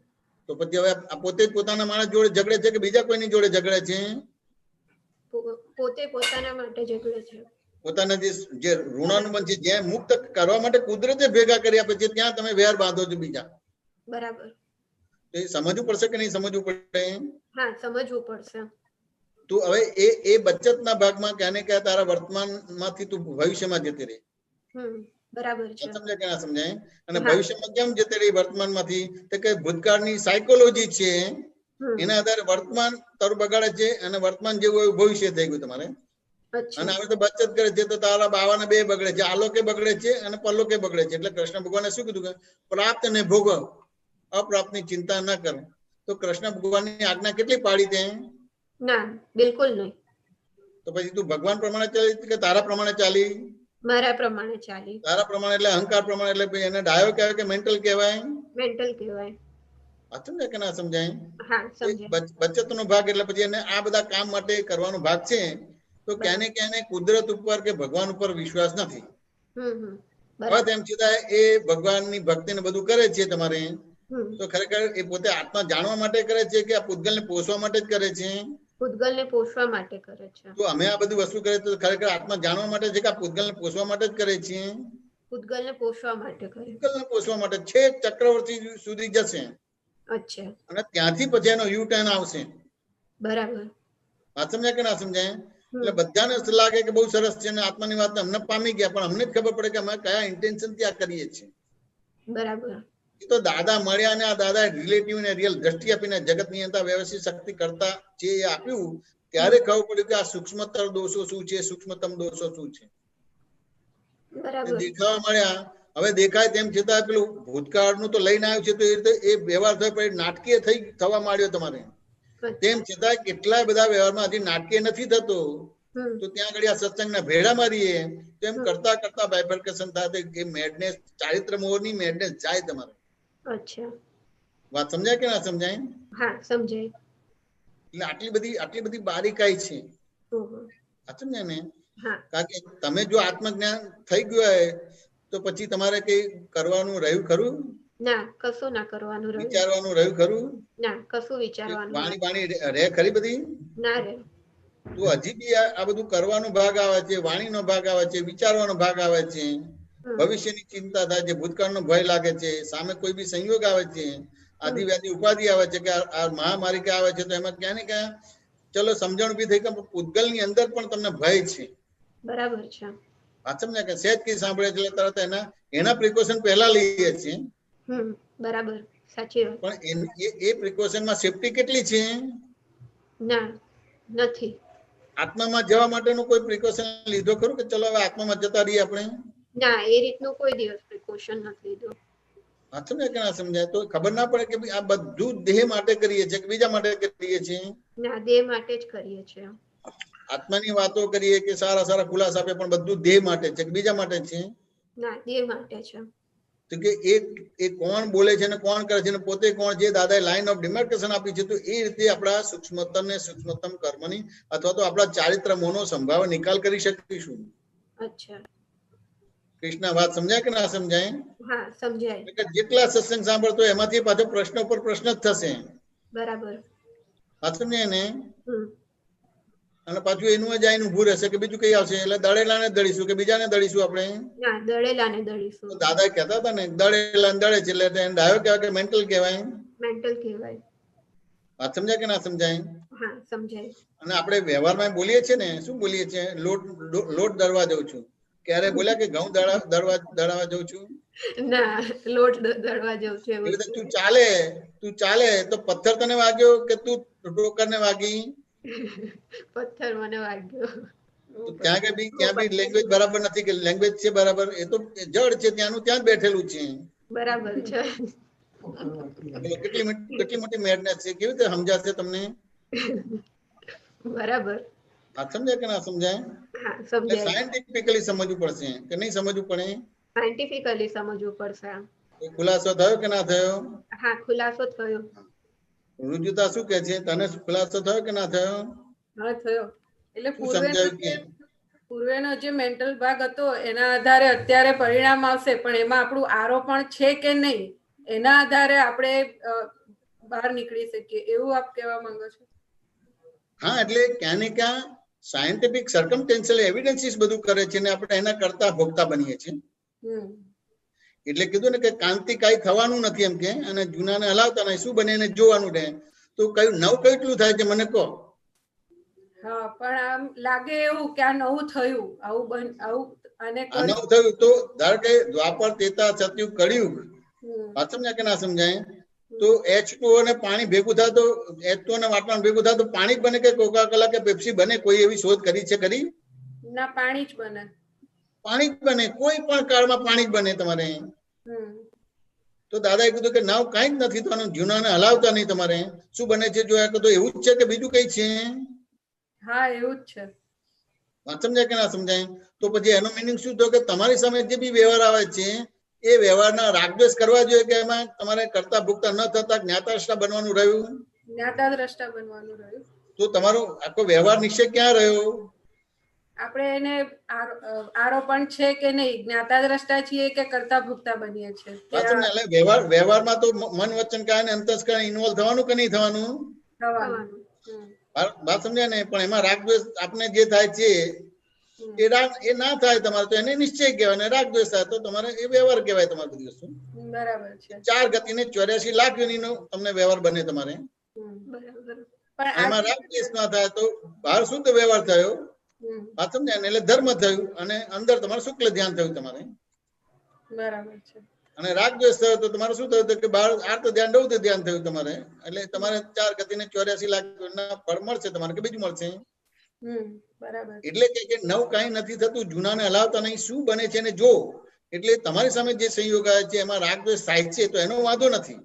તો પછી હવે પોતે જ પોતાના માણસ જોડે ઝઘડે છે કે બીજા કોઈની જોડે ઝઘડે છે? પોતે પોતાના માટે ઝઘડે છે. પોતાના જે ઋણાનુબંધ છે જ્યાં મુક્ત કરવા માટે કુદરતે ભેગા કર્યા પછી ત્યાં તમે વેર બાંધો છો બીજા. બરાબર. તો એ સમજવું પડશે કે નહીં સમજવું પડે? હા સમજવું પડશે. તું હવે એ બચતના ભાગમાં ક્યાંને ક્યાં તારા વર્તમાનમાંથી તું ભવિષ્યમાં જતી રહી. બરાબર છે. સમજાય કે ના સમજાય? અને ભવિષ્યમાં કેમ જતી રહી વર્તમાનમાંથી? તો કે ભૂતકાળની સાયકોલોજી છે એના આધારે વર્તમાન તારું બગાડે છે અને વર્તમાન જેવું એવું ભવિષ્ય થઈ ગયું તમારે. અને હવે તો બચત કરે છે તો તારા બાવાના બે બગડે છે, આલોકે બગડે છે અને પરલોકે બગડે છે. એટલે કૃષ્ણ ભગવાને શું કીધું કે પ્રાપ્ત ને ભોગ, અપ્રાપ્તની ચિંતા ન કર. તો કૃષ્ણ ભગવાનની આજ્ઞા કેટલી પાડી તે? ના, બિલકુલ નહીં. તો પછી તું ભગવાન પ્રમાણે ચાલી કે તારા પ્રમાણે ચાલી? મારા પ્રમાણે ચાલી. તારા પ્રમાણે એટલે અહંકાર પ્રમાણે એટલે એને ડાયો કહેવાય કે મેન્ટલ કહેવાય? મેન્ટલ કહેવાય. સમજાય કે ના સમજાય? હા સમજાય. બચતનો ભાગ એટલે પછી એને આ બધા કામ માટે કરવાનો ભાગ છે. તો ક્યાંને ક્યાંને કુદરત ઉપર કે ભગવાન ઉપર વિશ્વાસ નથી. હવે તેમ છતાં એ ભગવાનની ભક્તિને બધું કરે છે તમારે, તો ખરેખર એ પોતે આત્મા જાણવા માટે કરે છે કે આ પૂતગલને પોષવા માટે જ કરે છે? પૂતગલને પોષવા માટે કરે છે. તો અમે આ બધી વસ્તુ કરીએ તો ખરેખર આત્મા જાણવા માટે છે કે આ પૂતગલને પોષવા માટે જ કરે છીએ? પૂતગલને પોષવા માટે કરે. પૂતગલને પોષવા માટે છેક ચક્રવર્તી સુધી જશે અચ્છા, અને ત્યાંથી પછી એનો યુ ટર્ન આવશે. બરાબર. વાત સમજાય કે ના સમજાય? એટલે બધાને લાગે કે બહુ સરસ છે અને આત્માની વાત અમને પામી ગયા, પણ અમને જ ખબર પડે કે અમે કયા ઇન્ટેન્શન થી આ કરીએ છીએ. બરાબર. એ તો દાદા મળ્યા અને આ દાદા રિલેટિવ ને રિયલ દ્રષ્ટિ આપીને જગત નિયંતા વ્યવસ્થિત શક્તિ કરતા જે આપ્યું ત્યારે ખબર પડ્યું કે આ સૂક્ષ્મતર દોષો શું છે, સૂક્ષ્મતમ દોષો શું છે. બરાબર. દેખાવા મળ્યા. હવે દેખાય તેમ છતાં પેલું ભૂતકાળનું તો લઈને આવ્યું છે તો એ રીતે એ વ્યવહાર થયો પછી નાટકીય થવા માંડ્યો તમારે. તેમ છતાં કેટલાય બધા વ્યવહારમાં હજી નાટકીય નથી થતો, તો ત્યાં આગળ આ સત્સંગના ભેડા મારીએ તો એમ કરતા કરતા બાયફર્કેશન થાય કે મેડનેસ, ચારિત્ર મોહની મેડનેસ જાય તમારે. અચ્છા, વાત સમજાય કે ના સમજાય? હા સમજાય. એટલે આટલી બધી બારીકાઈ છે. સમજાય ને? કારણ કે તમે જો આત્મજ્ઞાન થઈ ગયું હોય તો પછી તમારે કઈ કરવાનું રહ્યું ખરું? ના, કશું ના કરવાનું રહ્યું. વિચારવાનું રહ્યું ખરું? ના, કશું વિચારવાનું. વાણી રે ખરી બધી? ના રે. તો હજી બી આ બધું કરવાનો ભાગ આવે છે, વાણીનો ભાગ આવે છે, વિચારવાનો ભાગ આવે છે, ભવિષ્યની ચિંતા થાય છે, ભૂતકાળનો ભય લાગે છે, સામે કોઈ બી સંયોગ આવે છે, આદિવ્યાધિ ઉપાધિ આવે છે કે આ મહામારી કે આવે છે તો એમાં ક્યાં ને ક્યાં ચલો સમજણ ઉભી થઈ કે પૂતગલની અંદર પણ તમને ભય છે. બરાબર છે. વાત સમજ્યા કે સહેજ કઈ સાંભળે એટલે તરત એના પ્રિકોશન પહેલા લઈએ છીએ. બરાબર, સાચી વાત. પણ એ પ્રિકોશનમાં સેફટી કેટલી છે? ના, નથી. આત્મામાં જવા માટેનું કોઈ પ્રિકોશન લીધો ખરું કે ચલો હવે આત્મામાં જતા રહીએ આપણે? ના, એ રીતનું કોઈ દિવસ પ્રિકોશન નથી લીધું. સમજાય કે ના સમજાય? તો ખબર ના પડે કે આ બધું દેહ માટે કરીએ છીએ કે બીજા માટે કરીએ છીએ? ના, દેહ માટે જ કરીએ છીએ. આત્માની વાતો કરીએ કે સારા સારા ખુલાસા આપે પણ બધું દેહ માટે છે કે બીજા માટે છે? ના, દેહ માટે છે. તો કે એ કોણ બોલે છે ને કોણ કરે છે ને પોતે કોણ છે, દાદાએ લાઈન ઓફ ડિમાર્કેશન આપી છે. તો એ રીતે આપણા સૂક્ષ્મતમ ને સૂક્ષ્મતમ કર્મની અથવા તો આપણા ચારિત્ર મોનો સંભાવ નિકાલ કરી શકીશું. અચ્છા, કૃષ્ણ વાત સમજાય કે ના સમજાય? હા સમજાય. જેટલા સત્સંગ સાંભળતો એમાંથી પાછો પ્રશ્ન ઉપર પ્રશ્ન જ થશે. બરાબર. વાત સમજાય ને? અને પાછું એનું જ આઈને ઉભું રહેશે કે બીજું કઈ આવશે એટલે દળેલાને દળીશું કે બીજાને દળીશું આપણે? ના, દળેલાને દળીશું. દાદા કહેતા હતા ને દળેલા દળે છે એટલે ડાયો કહેવાય કે મેન્ટલ કહેવાય? મેન્ટલ કહેવાય. વાત સમજાય કે ના સમજાય? હા સમજાય. અને આપણે વ્યવહારમાં બોલીએ છીએ ને, શું બોલીએ છીએ? લોટ દળવા જઉં છું. ક્યારે બોલ્યા કે ઘઉં દળવા જઉં છું? ના, લોટ દળવા જઉં છું એવું. તું ચાલે તો પથ્થર તને વાગ્યો કે તું ઠોકરને વાગી? પથ્થર મને વાગ્યો. ત્યાં બી લેંગ્વેજ બરાબર નથી કે લેંગ્વેજ છે બરાબર, એ તો જડ છે ત્યાંનું ત્યાં જ બેઠેલું છે. બરાબર છે. કેટલી મોટી મેડનેસ છે, કેવી રીતે સમજાશે તમને? બરાબર. આ સમજાય કે ના સમજાય? હા સમજાય. સાયન્ટિફિકલી સમજવું પડશે કે નહીં સમજવું પડે? સાયન્ટિફિકલી સમજવું પડશે. ખુલાસો થયો કે ના થયો? હા, ખુલાસો થયો. રુજુતા શું કે છે? તને ખુલાસો થયો કે ના થયો? હા થયો. એટલે પૂર્વેનો જે મેન્ટલ ભાગ હતો એના આધારે અત્યારે પરિણામ આવશે, પણ એમાં આપણું આરોપણ છે કે નહીં એના આધારે આપણે બહાર નીકળી શકીએ એવું આપ કહેવા માંગો છો? હા, એટલે ક્યાં ને ક્યાં સાયન્ટિફિક સર્કમસ્ટેન્શિયલ એવિડન્સીસ બધું કરે છે ને આપણે એના કરતા ભોગતા બનીએ છીએ. એટલે કીધું ને કે કાંતિ કાંઈ થવાનું નથી એમ કે, અને જૂનાને હલાવતા નહીં, શું બને એને જોવાનું રહે. તો કયું નવ કેટલું થાય છે મને કહો? હા, પણ આમ લાગે એવું કે આ નવું થયું, આવું નવું થયું તો ધારો કે દ્વાપર, ત્રેતા, સતયુગ, કળિયુગ, વાત સમજાય કે ના સમજાય? તો H2O અને પાણી ભેગું થાય તો H2O અને વાતાવરણ ભેગું થાય તો પાણી જ બને કે કોકા કોલા કે પેપ્સી બને? કોઈ એવી શોધ કરી છે ખરી? ના, પાણી જ બને. પાણી જ બને, કોઈ પણ કાળમાં પાણી જ બને તમારે. તો દાદાએ કીધું કે નાવ કઈ જ નથી થવાનું, જૂનાને હલાવતા નહીં તમારે. શું બને છે જોયા તો એવું જ છે કે બીજું કઈ છે? હા, એવું જ છે. વાત સમજાય કે ના સમજાય? તો પછી એનો મિનિંગ શું થયો કે તમારી સામે જે બી વ્યવહાર આવે છે એ વ્યવહારના રાગદ્વેષ કરવા જોઈએ કે એમાં તમારે કરતા ભોગતા ન થતા જ્ઞાતાદ્રષ્ટા બનવાનું રહ્યું? જ્ઞાતાદ્રષ્ટા બનવાનું રહ્યું. તો તમારો આખો વ્યવહાર નિશ્ચય ક્યાં રહ્યો? આપણે એને આરોપણ છે કે નહીં, જ્ઞાતાદ્રષ્ટા છીએ કે કરતા ભોગતા બનીએ છીએ? વ્યવહારમાં તો મન વચન કાય ને અંતસ્કરણ ઇન્વોલ્વ થવાનું કે નહીં થવાનું? થવાનું. વાત સમજ્યા ને? પણ એમાં રાગ દ્વેષ આપણે જે થાય છે એ ના થાય તમારે તો એને નિશ્ચય કહેવાય, અને રાગ દ્વેષ થાય તો તમારે એ વ્યવહાર કહેવાય. તમારે બધી વસ્તુ બરાબર છે. 4 ગતિને 84 લાખ યોનિનો તમને વ્યવહાર બને તમારે. બરાબર. એમાં રાગ દ્વેષ ના થાય તો બહાર શુદ્ધ વ્યવહાર થયો, વાત સમજ્યા ને? એટલે ધર્મ થયું, અને અંદર તમારે શુક્લ ધ્યાન થયું તમારે. બરાબર છે. અને રાગ દ્વેષ થયો તો તમારે શું થયું કે બહાર આર્ત ધ્યાન રૌદ્ર ધ્યાન થયું તમારે. એટલે તમારે 4 ગતિને 84 લાખ ના ફળ મળશે તમારે, કે બીજું મળશે. બરાબર. એટલે કે નવ કાંઈ નથી થતું, જૂનાને હલાવતા નહીં, શું બને છે ને જો. એટલે તમારી સામે જે સંયોગ આવે છે એમાં રાગ દ્વેષ થાય છે તો એનો વાંધો નથી.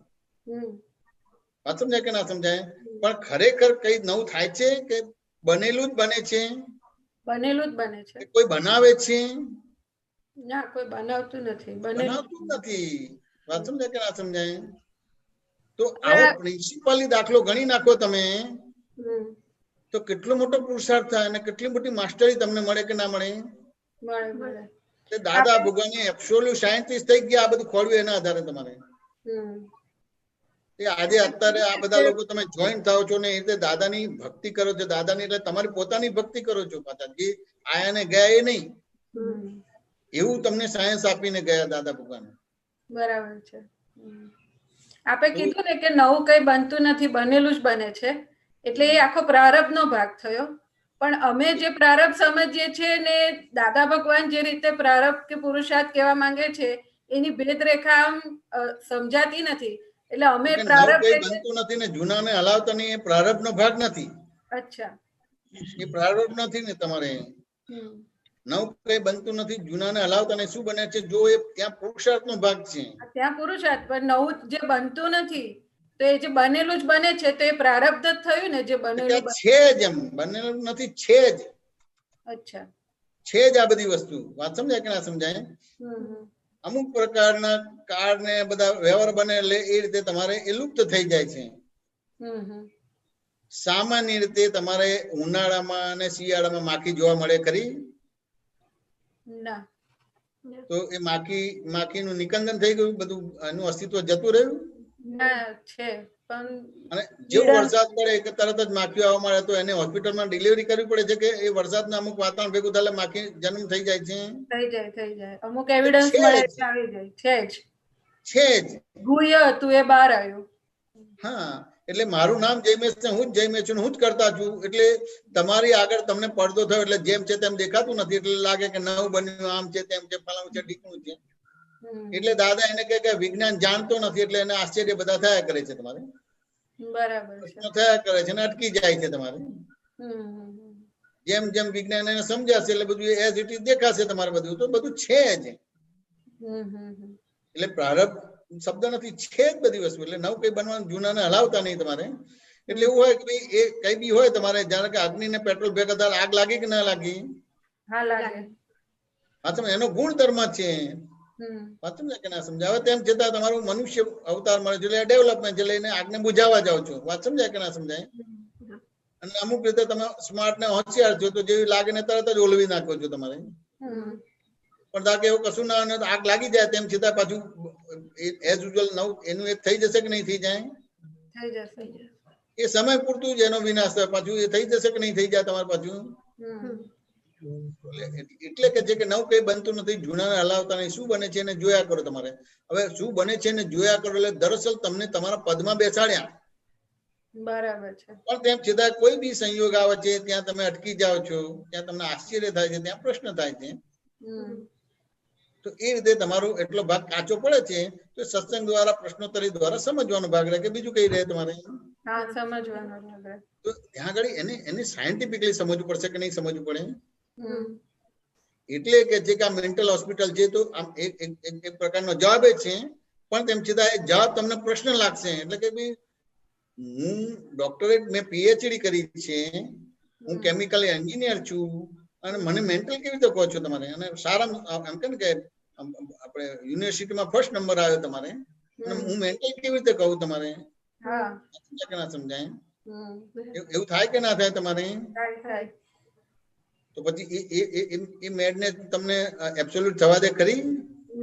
વાત સમજાય કે ના સમજાય? પણ ખરેખર કઈ નવું થાય છે કે બનેલું જ બને છે? બનેલું જ બને છે. કોઈ બનાવે છે? ના, કોઈ બનાવતું નથી. બનાવતું નથી. વાત સમજાય કે ના સમજાય? તો આવો પ્રિન્સિપાલી દાખલો ગણી નાખો તમે તો કેટલો મોટો પુરુષાર્થ થાય અને કેટલી મોટી માસ્ટરી તમને મળે કે ના મળે? મળે. દાદા ભગવાન એબ્સોલ્યુટ સાયન્ટિસ્ટ થઈ ગયા આ બધું ખોળ્યું એના આધારે તમારે. આજે અત્યારે આ બધા લોકો તમે જોઈન્ટ થાવ છો ને એ રીતે દાદાની ભક્તિ કરો છો. દાદાની એટલે તમારી પોતાની ભક્તિ કરો છો પાછા, જે આયા ને ગયા એ નહીં. એવું તમને સાયન્સ આપીને ગયા દાદા ભગવાન. બરાબર છે. આપે કીધું ને કે નવું કઈ બનતું નથી, બનેલું જ બને છે. એટલે એ આખો પ્રારબ્ધનો ભાગ થયો. પણ અમે જે પ્રારબ્ધ સમજીએ છીએ ને દાદા ભગવાન જે રીતે પ્રારબ્ધ કે પુરુષાર્થ કહેવા માંગે છે એની ભેદરેખા સમજાતી નથી. એટલે અમે પ્રારબ્ધ બનતું નથી ને જૂનાને હલાવતા નહીં, એ પ્રારબ્ધનો ભાગ નથી. અચ્છા, એ પ્રારબ્ધ નથી ને તમારે. નવ કઈ બનતું નથી, જૂનાને હલાવતા નહીં, શું બને છે જો, એ ત્યાં પુરુષાર્થનો ભાગ છે. ત્યાં પુરુષાર્થ, પણ નવું જે બનતું નથી તો એ જે બનેલું જ બને છે તો એ પ્રારબ્ધ જ થયું ને. જે બનેલું છે જ, એમ બનેલું નથી, છે જ. અચ્છા, છે જ આ બધી વસ્તુ. વાત સમજાય કે ના સમજાય? અમુક પ્રકારના કાળ ને બધા વ્યવહાર બને એટલે એ રીતે તમારે એ લુપ્ત થઈ જાય છે. સામાન્ય રીતે તમારે ઉનાળામાં અને શિયાળામાં માખી જોવા મળે ખરી? ના. તો એ માખીનું નિકંદન થઈ ગયું, બધું એનું અસ્તિત્વ જતું રહ્યું? ના, છે પણ અને જેવો વરસાદ પડે કે તરત જ માખીઓ આવવા મળે તો એને હોસ્પિટલમાં ડિલિવરી કરવી પડે છે કે એ વરસાદના અમુક વાતાવરણ ભેગું થાય માખી જન્મ થઈ જાય છે? થઈ જાય. અમુક એવિડન્સ મળે છે, આવી જાય છે જ. ગુહ્ય હતું એ બહાર આવ્યું. હા, એટલે મારું નામ જયમેશ છે, હું જ જયમેશ છું, હું જ કરતા છું. એટલે તમારી આગળ તમને પડદો થયો એટલે જેમ છે તેમ દેખાતું નથી, એટલે લાગે કે નવું બન્યું, આમ છે તેમ છે, ફલાણું છે, ઢીકણું છે. એટલે દાદા એને કહે કે વિજ્ઞાન જાણતો નથી, એટલે એને આશ્ચર્ય બધા થયા કરે છે તમારે. બરાબર છે. થયા કરે છે ને અટકી જાય છે તમારે. જેમ જેમ વિજ્ઞાન એને સમજાશે એટલે બધું એઝ ઇટ ઇઝ દેખાશે તમારે. બધું તો બધું છે જ. એટલે પ્રારબ્ધ શબ્દ નથી, છે જ બધી વસ્તુ. એટલે નવ કઈ બનવાનું, જૂનાને હલાવતા નહીં તમારે. એટલે એવું હોય કે ભાઈ એ કઈ બી હોય તમારે, જાણે કે અગ્નિ ને પેટ્રોલ ભેગા થાય, આગ લાગી કે ના લાગી? હા, લાગે. હા, એનો ગુણધર્મ છે. વાત સમજાય કે ના સમજાવે? તેમ છતાં તમારું મનુષ્ય અવતાર મળે છે એટલે ડેવલપમેન્ટ છે, લઈને આગને બુઝાવવા જાવ છો. વાત સમજાય કે ના સમજાય? અને અમુક રીતે તમે સ્માર્ટ ને હોશિયાર છો તો જેવી લાગે ને તરત જ ઓલવી નાખો છો તમારે. પણ તાકે એવું કશું ના, આગ લાગી જાય તેમ છતાં પાછું એઝ યુઝ્યુઅલ નવું એનું એક થઈ જશે કે નહીં થઈ જાય? થઈ જશે. એ સમય પૂરતું જ એનો વિનાશ થાય, પાછું એ થઈ જશે કે નહીં થઈ જાય તમારે પાછું? એટલે કે છે કે નવું કઈ બનતું નથી, જૂનાને હલાવતા નહીં, શું બને છે એને જોયા કરો તમારે. હવે શું બને છે એને જોયા કરો એટલે દરઅસલ તમને તમારા પદમાં બેસાડ્યા. બરાબર છે. પણ તેમ છતાં કોઈ બી સંયોગ આવે છે ત્યાં તમે અટકી જાઓ છો, ત્યાં તમને આશ્ચર્ય થાય છે, ત્યાં પ્રશ્ન થાય છે. તો એ રીતે તમારો એટલો ભાગ કાચો પડે છે તો સત્સંગ દ્વારા, પ્રશ્નોત્તરી દ્વારા સમજવાનો ભાગ રહે કે બીજું કઈ રહે તમારે? હા, સમજવાનો ભાગ રહે. તો ત્યાં આગળ એને સાયન્ટિફિકલી સમજવું પડશે કે નહીં સમજવું પડે? એટલે કે જે કે આ મેન્ટલ હોસ્પિટલ છે તો આમ એક પ્રકારનો જવાબ જ છે, પણ તેમ છતાં એ જવાબ તમને પ્રશ્ન લાગશે. એટલે કે ભાઈ હું ડોક્ટરેટ, મેં પીએચડી કરી છે, હું કેમિકલ એન્જિનિયર છું, અને મને મેન્ટલ કેવી રીતે કહો છો તમારે? અને સારા એમ કે આપણે યુનિવર્સિટીમાં ફર્સ્ટ નંબર આવ્યો તમારે, અને હું મેન્ટલ કેવી રીતે કહું તમારે? ના સમજાય? એવું થાય કે ના થાય તમારે? તો પછી એ મેડને તમને એબ્સોલ્યુટ થવા દે ખરી?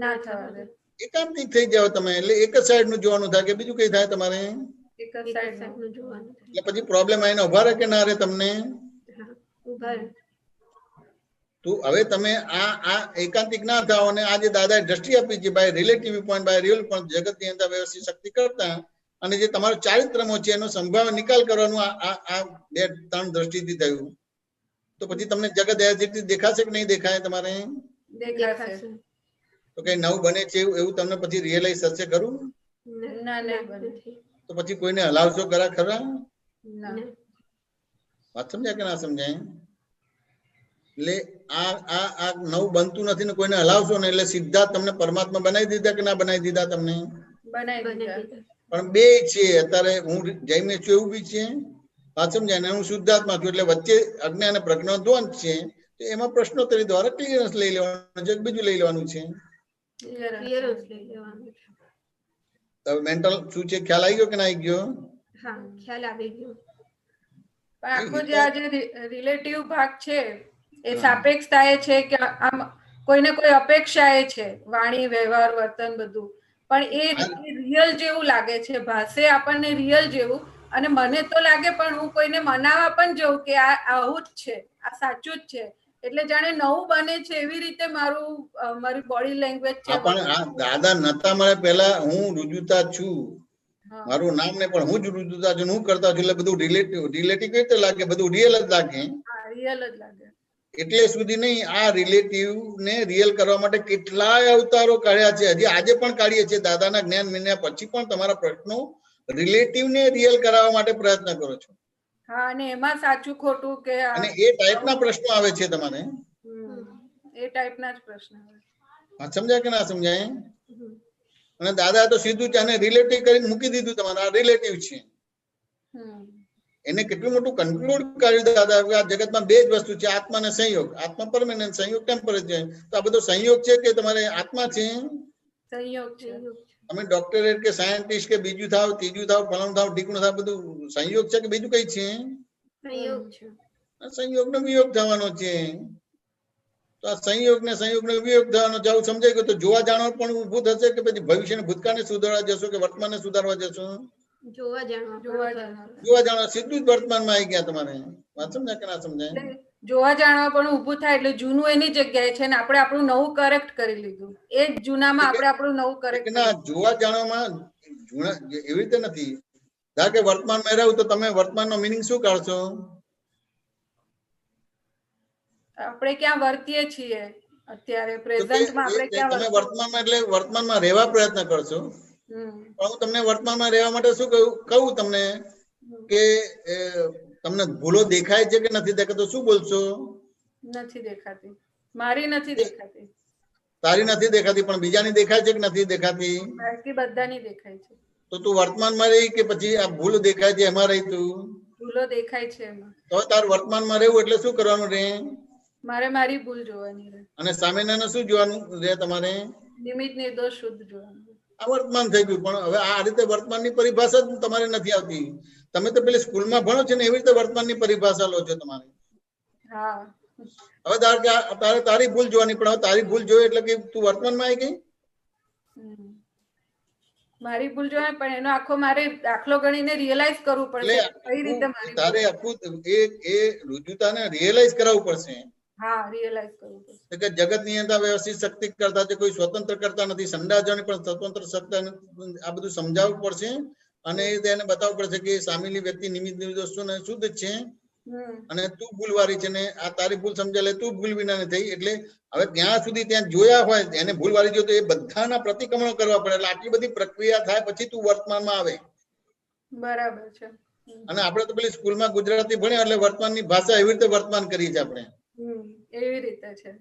ના થવા દે. એકાંતિક થઈ જાવ તમે. એટલે એક જ સાઈડ નું જોવાનું થાય કે બીજું કઈ થાય તમારે? એક જ એક જ સાઈડ side નું જોવાનું. એટલે પછી પ્રોબ્લેમ આવીને ઉભા રહે કે ના રહે તમને? હા, ઉભા રહે. તું હવે તમે આ એકાંતિક ના થાવ અને આ જે દાદાએ દ્રષ્ટિ આપી છે by relative point by real point જગતની અંદર વ્યવસ્થિત શક્તિ કરતા અને જે તમારો ચારિત્રમો છે એનો સંભાવ નિકાલ કરવાનું આ 2-3 દ્રષ્ટિથી થયું તો પછી તમને જગત એઝ ઇટ ઇઝ દેખાશે કે નહીં દેખાય તમારે? દેખાશે. તો કઈ નવું બને છે એવું તમને પછી રિયલાઇઝ થશે ખરું? ના નહીં બને. તો પછી કોઈને હલાવશો ખરા? ના. વાત સમજાય કે ના સમજાય? એટલે આ નવું બનતું નથી ને કોઈને હલાવશો ને એટલે સીધા તમને પરમાત્મા બનાવી દીધા કે ના બનાવી દીધા તમને? બનાવી દીધા. પણ બે છે અત્યારે હું જઈને છું એવું બી છે. વાત સમજાય ને? હું શુદ્ધાત્મા છું એટલે વચ્ચે અજ્ઞાન અને પ્રજ્ઞા દ્વંદ છે તો એમાં પ્રશ્નોત્તરી દ્વારા ક્લિયરન્સ લઈ લેવાનું છે, બીજું લઈ લેવાનું છે. ક્લિયરન્સ લઈ લેવાનું છે. તો મેન્ટલ શું છે ખ્યાલ આવી ગયો કે ના આવી ગયો? હા, ખ્યાલ આવી ગયો. પણ આખો જે આ જે રિલેટિવ ભાગ છે એ સાપેક્ષતા એ છે કે આમ કોઈને કોઈ અપેક્ષા એ છે, વાણી, વ્યવહાર, વર્તન બધું, પણ એ રિયલ જેવું લાગે છે, ભાષે આપણને રિયલ જેવું. અને મને તો લાગે પણ હું કોઈને મનાવવા પણ જઉં કે આ આવું જ છે, આ સાચું જ છે, એટલે જાણે નવું બને છે એવી રીતે મારી બોડી લેંગ્વેજ છે. પણ આ દાદા નતા મળે પહેલા હું રુજુતા છું, મારું નામ ને પણ હું જ રુજુતા છું, હું કરતા છું, એટલે બધું રિલેટિવ કેવી રીતે લાગે? બધું રિયલ જ લાગે. રિયલ જ લાગે. એટલે સુધી નહીં, આ રિલેટિવ ને રિયલ કરવા માટે કેટલાય અવતારો કાઢ્યા છે, હજી આજે પણ કાઢીએ છીએ. દાદાના જ્ઞાન મેળવ્યા પછી પણ તમારા પ્રશ્નો રિલેટિવ ને રિયલ કરાવવા માટે પ્રયત્ન કરો છો. હા, અને એમાં સાચું ખોટું કે અને એ ટાઈપના પ્રશ્નો આવે છે તમારે. એ ટાઈપના જ પ્રશ્ન આવે. હા, સમજાય કે ના સમજાય? અને દાદા તો સીધું છે અને રિલેટિવ કરીને મૂકી દીધું. તમારા આ રિલેટિવ છે. એને કેટલું મોટું કન્ક્લુડ કર્યું દાદા કે આ જગતમાં બે જ વસ્તુ છે, આત્મા અને સંયોગ. આત્મા પરમેનન્ટ, સંયોગ ટેમ્પરરી છે. તો આ બધો સંયોગ છે કે તમારે આત્મા છે? સંયોગ છે. તમે ડોક્ટરેટ કે સાયન્ટિસ્ટ કે બીજું થાવ, ત્રીજું થાવ, ફલાણું થાવ, ઢીકણું થાવ, બધું સંયોગ છે કે બીજું કઈ છે? સંયોગ છે. સંયોગ નો વિયોગ થવાનો છે. તો આ સંયોગ ને વિયોગ થવાનો છે. આવું સમજાય ગયું? તો જોવા જાણવા પણ ઉભું થશે કે પછી ભવિષ્ય ભૂતકાળને સુધારવા જશો કે વર્તમાનને સુધારવા જશો? જોવા જાણવા સીધું જ વર્તમાનમાં આવી ગયા તમારે. વાત સમજાય કે ના સમજાય? જોવા જાણવા પણ ઉભું થાય એટલે જૂનું એની જગ્યાએ છે ને આપણે આપણું નવું કરેક્ટ કરી લીધું. એ જ જૂનામાં આપણે આપણું નવું કરેક્ટ. ના, જોવા જાણવામાં એવી રીતે નથી. ધારો કે વર્તમાનમાં રહું તો તમે વર્તમાનનો મિનિંગ શું કાઢશો? આપણે ક્યાં વર્તીએ છીએ અત્યારે પ્રેઝન્ટમાં? આપણે ક્યાં તમે વર્તમાનમાં એટલે વર્તમાનમાં રહેવા પ્રયત્ન કરશો. પણ હું તમને વર્તમાનમાં રહેવા માટે શું કહું તમને કે તમને ભૂલો દેખાય છે કે નથી દેખાતો? શું બોલશો? નથી દેખાતી. મારી નથી દેખાતી. તારી નથી દેખાતી, પણ બીજાની દેખાય છે કે નથી દેખાતી? બાકી બધાની દેખાય છે. તો તું વર્તમાનમાં રહી કે પછી આ ભૂલ દેખાય છે એમાં રહી? તું ભૂલો દેખાય છે એમાં. તો તાર વર્તમાનમાં રહેવું એટલે શું કરવાનું રહે? મારે મારી ભૂલ જોવાની રહે. અને સામેના શું જોવાનું રહે તમારે? નિમિત્ત નિર્દોષ શુદ્ધ જોવાનું. આ વર્તમાન થઈ ગયું. પણ હવે આ રીતે વર્તમાનની પરિભાષા જ તમારે નથી આવતી. તમે તો પેલી સ્કૂલમાં ભણો છો ને એવી રીતે વર્તમાનની પરિભાષા લો છો તમારે. હા, હવે તારે તારી ભૂલ જોવાની, પણ હવે તારી ભૂલ જોઈ એટલે કે તું વર્તમાનમાં આવી ગઈ. મારી ભૂલ જોવાની, પણ એનો આખો મારે દાખલો ગણીને રિયલાઇઝ કરવું પડશે કઈ રીતે મારી તારે આખું એ રુજુતાને રિયલાઇઝ કરાવવું પડશે. હા, રિયલાઇઝ કરવું પડશે કે જગતની અંદર વ્યવસ્થિત શક્તિ કરતા છે, કોઈ સ્વતંત્ર કરતા નથી. સંડાજવાની પણ સ્વતંત્ર સત્તા, આ બધું સમજાવવું પડશે. અને એ રીતે એને બતાવવું પડશે કે સામેની વ્યક્તિ નિમિત્ત નિર્દોષ ને શુદ્ધ છે અને તું ભૂલવાળી છે ને આ તારી ભૂલ સમજાય તું ભૂલ વિના થઈ. એટલે હવે ત્યાં સુધી ત્યાં જોયા હોય એને ભૂલવાળી જો તો એ બધાના પ્રતિક્રમણો કરવા પડે. એટલે આટલી બધી પ્રક્રિયા થાય પછી તું વર્તમાનમાં આવે. બરાબર છે. અને આપણે તો પેલી સ્કૂલમાં ગુજરાતી ભણ્યા એટલે વર્તમાનની ભાષા એવી રીતે વર્તમાન કરી છે આપણે. એવી રીતે છે.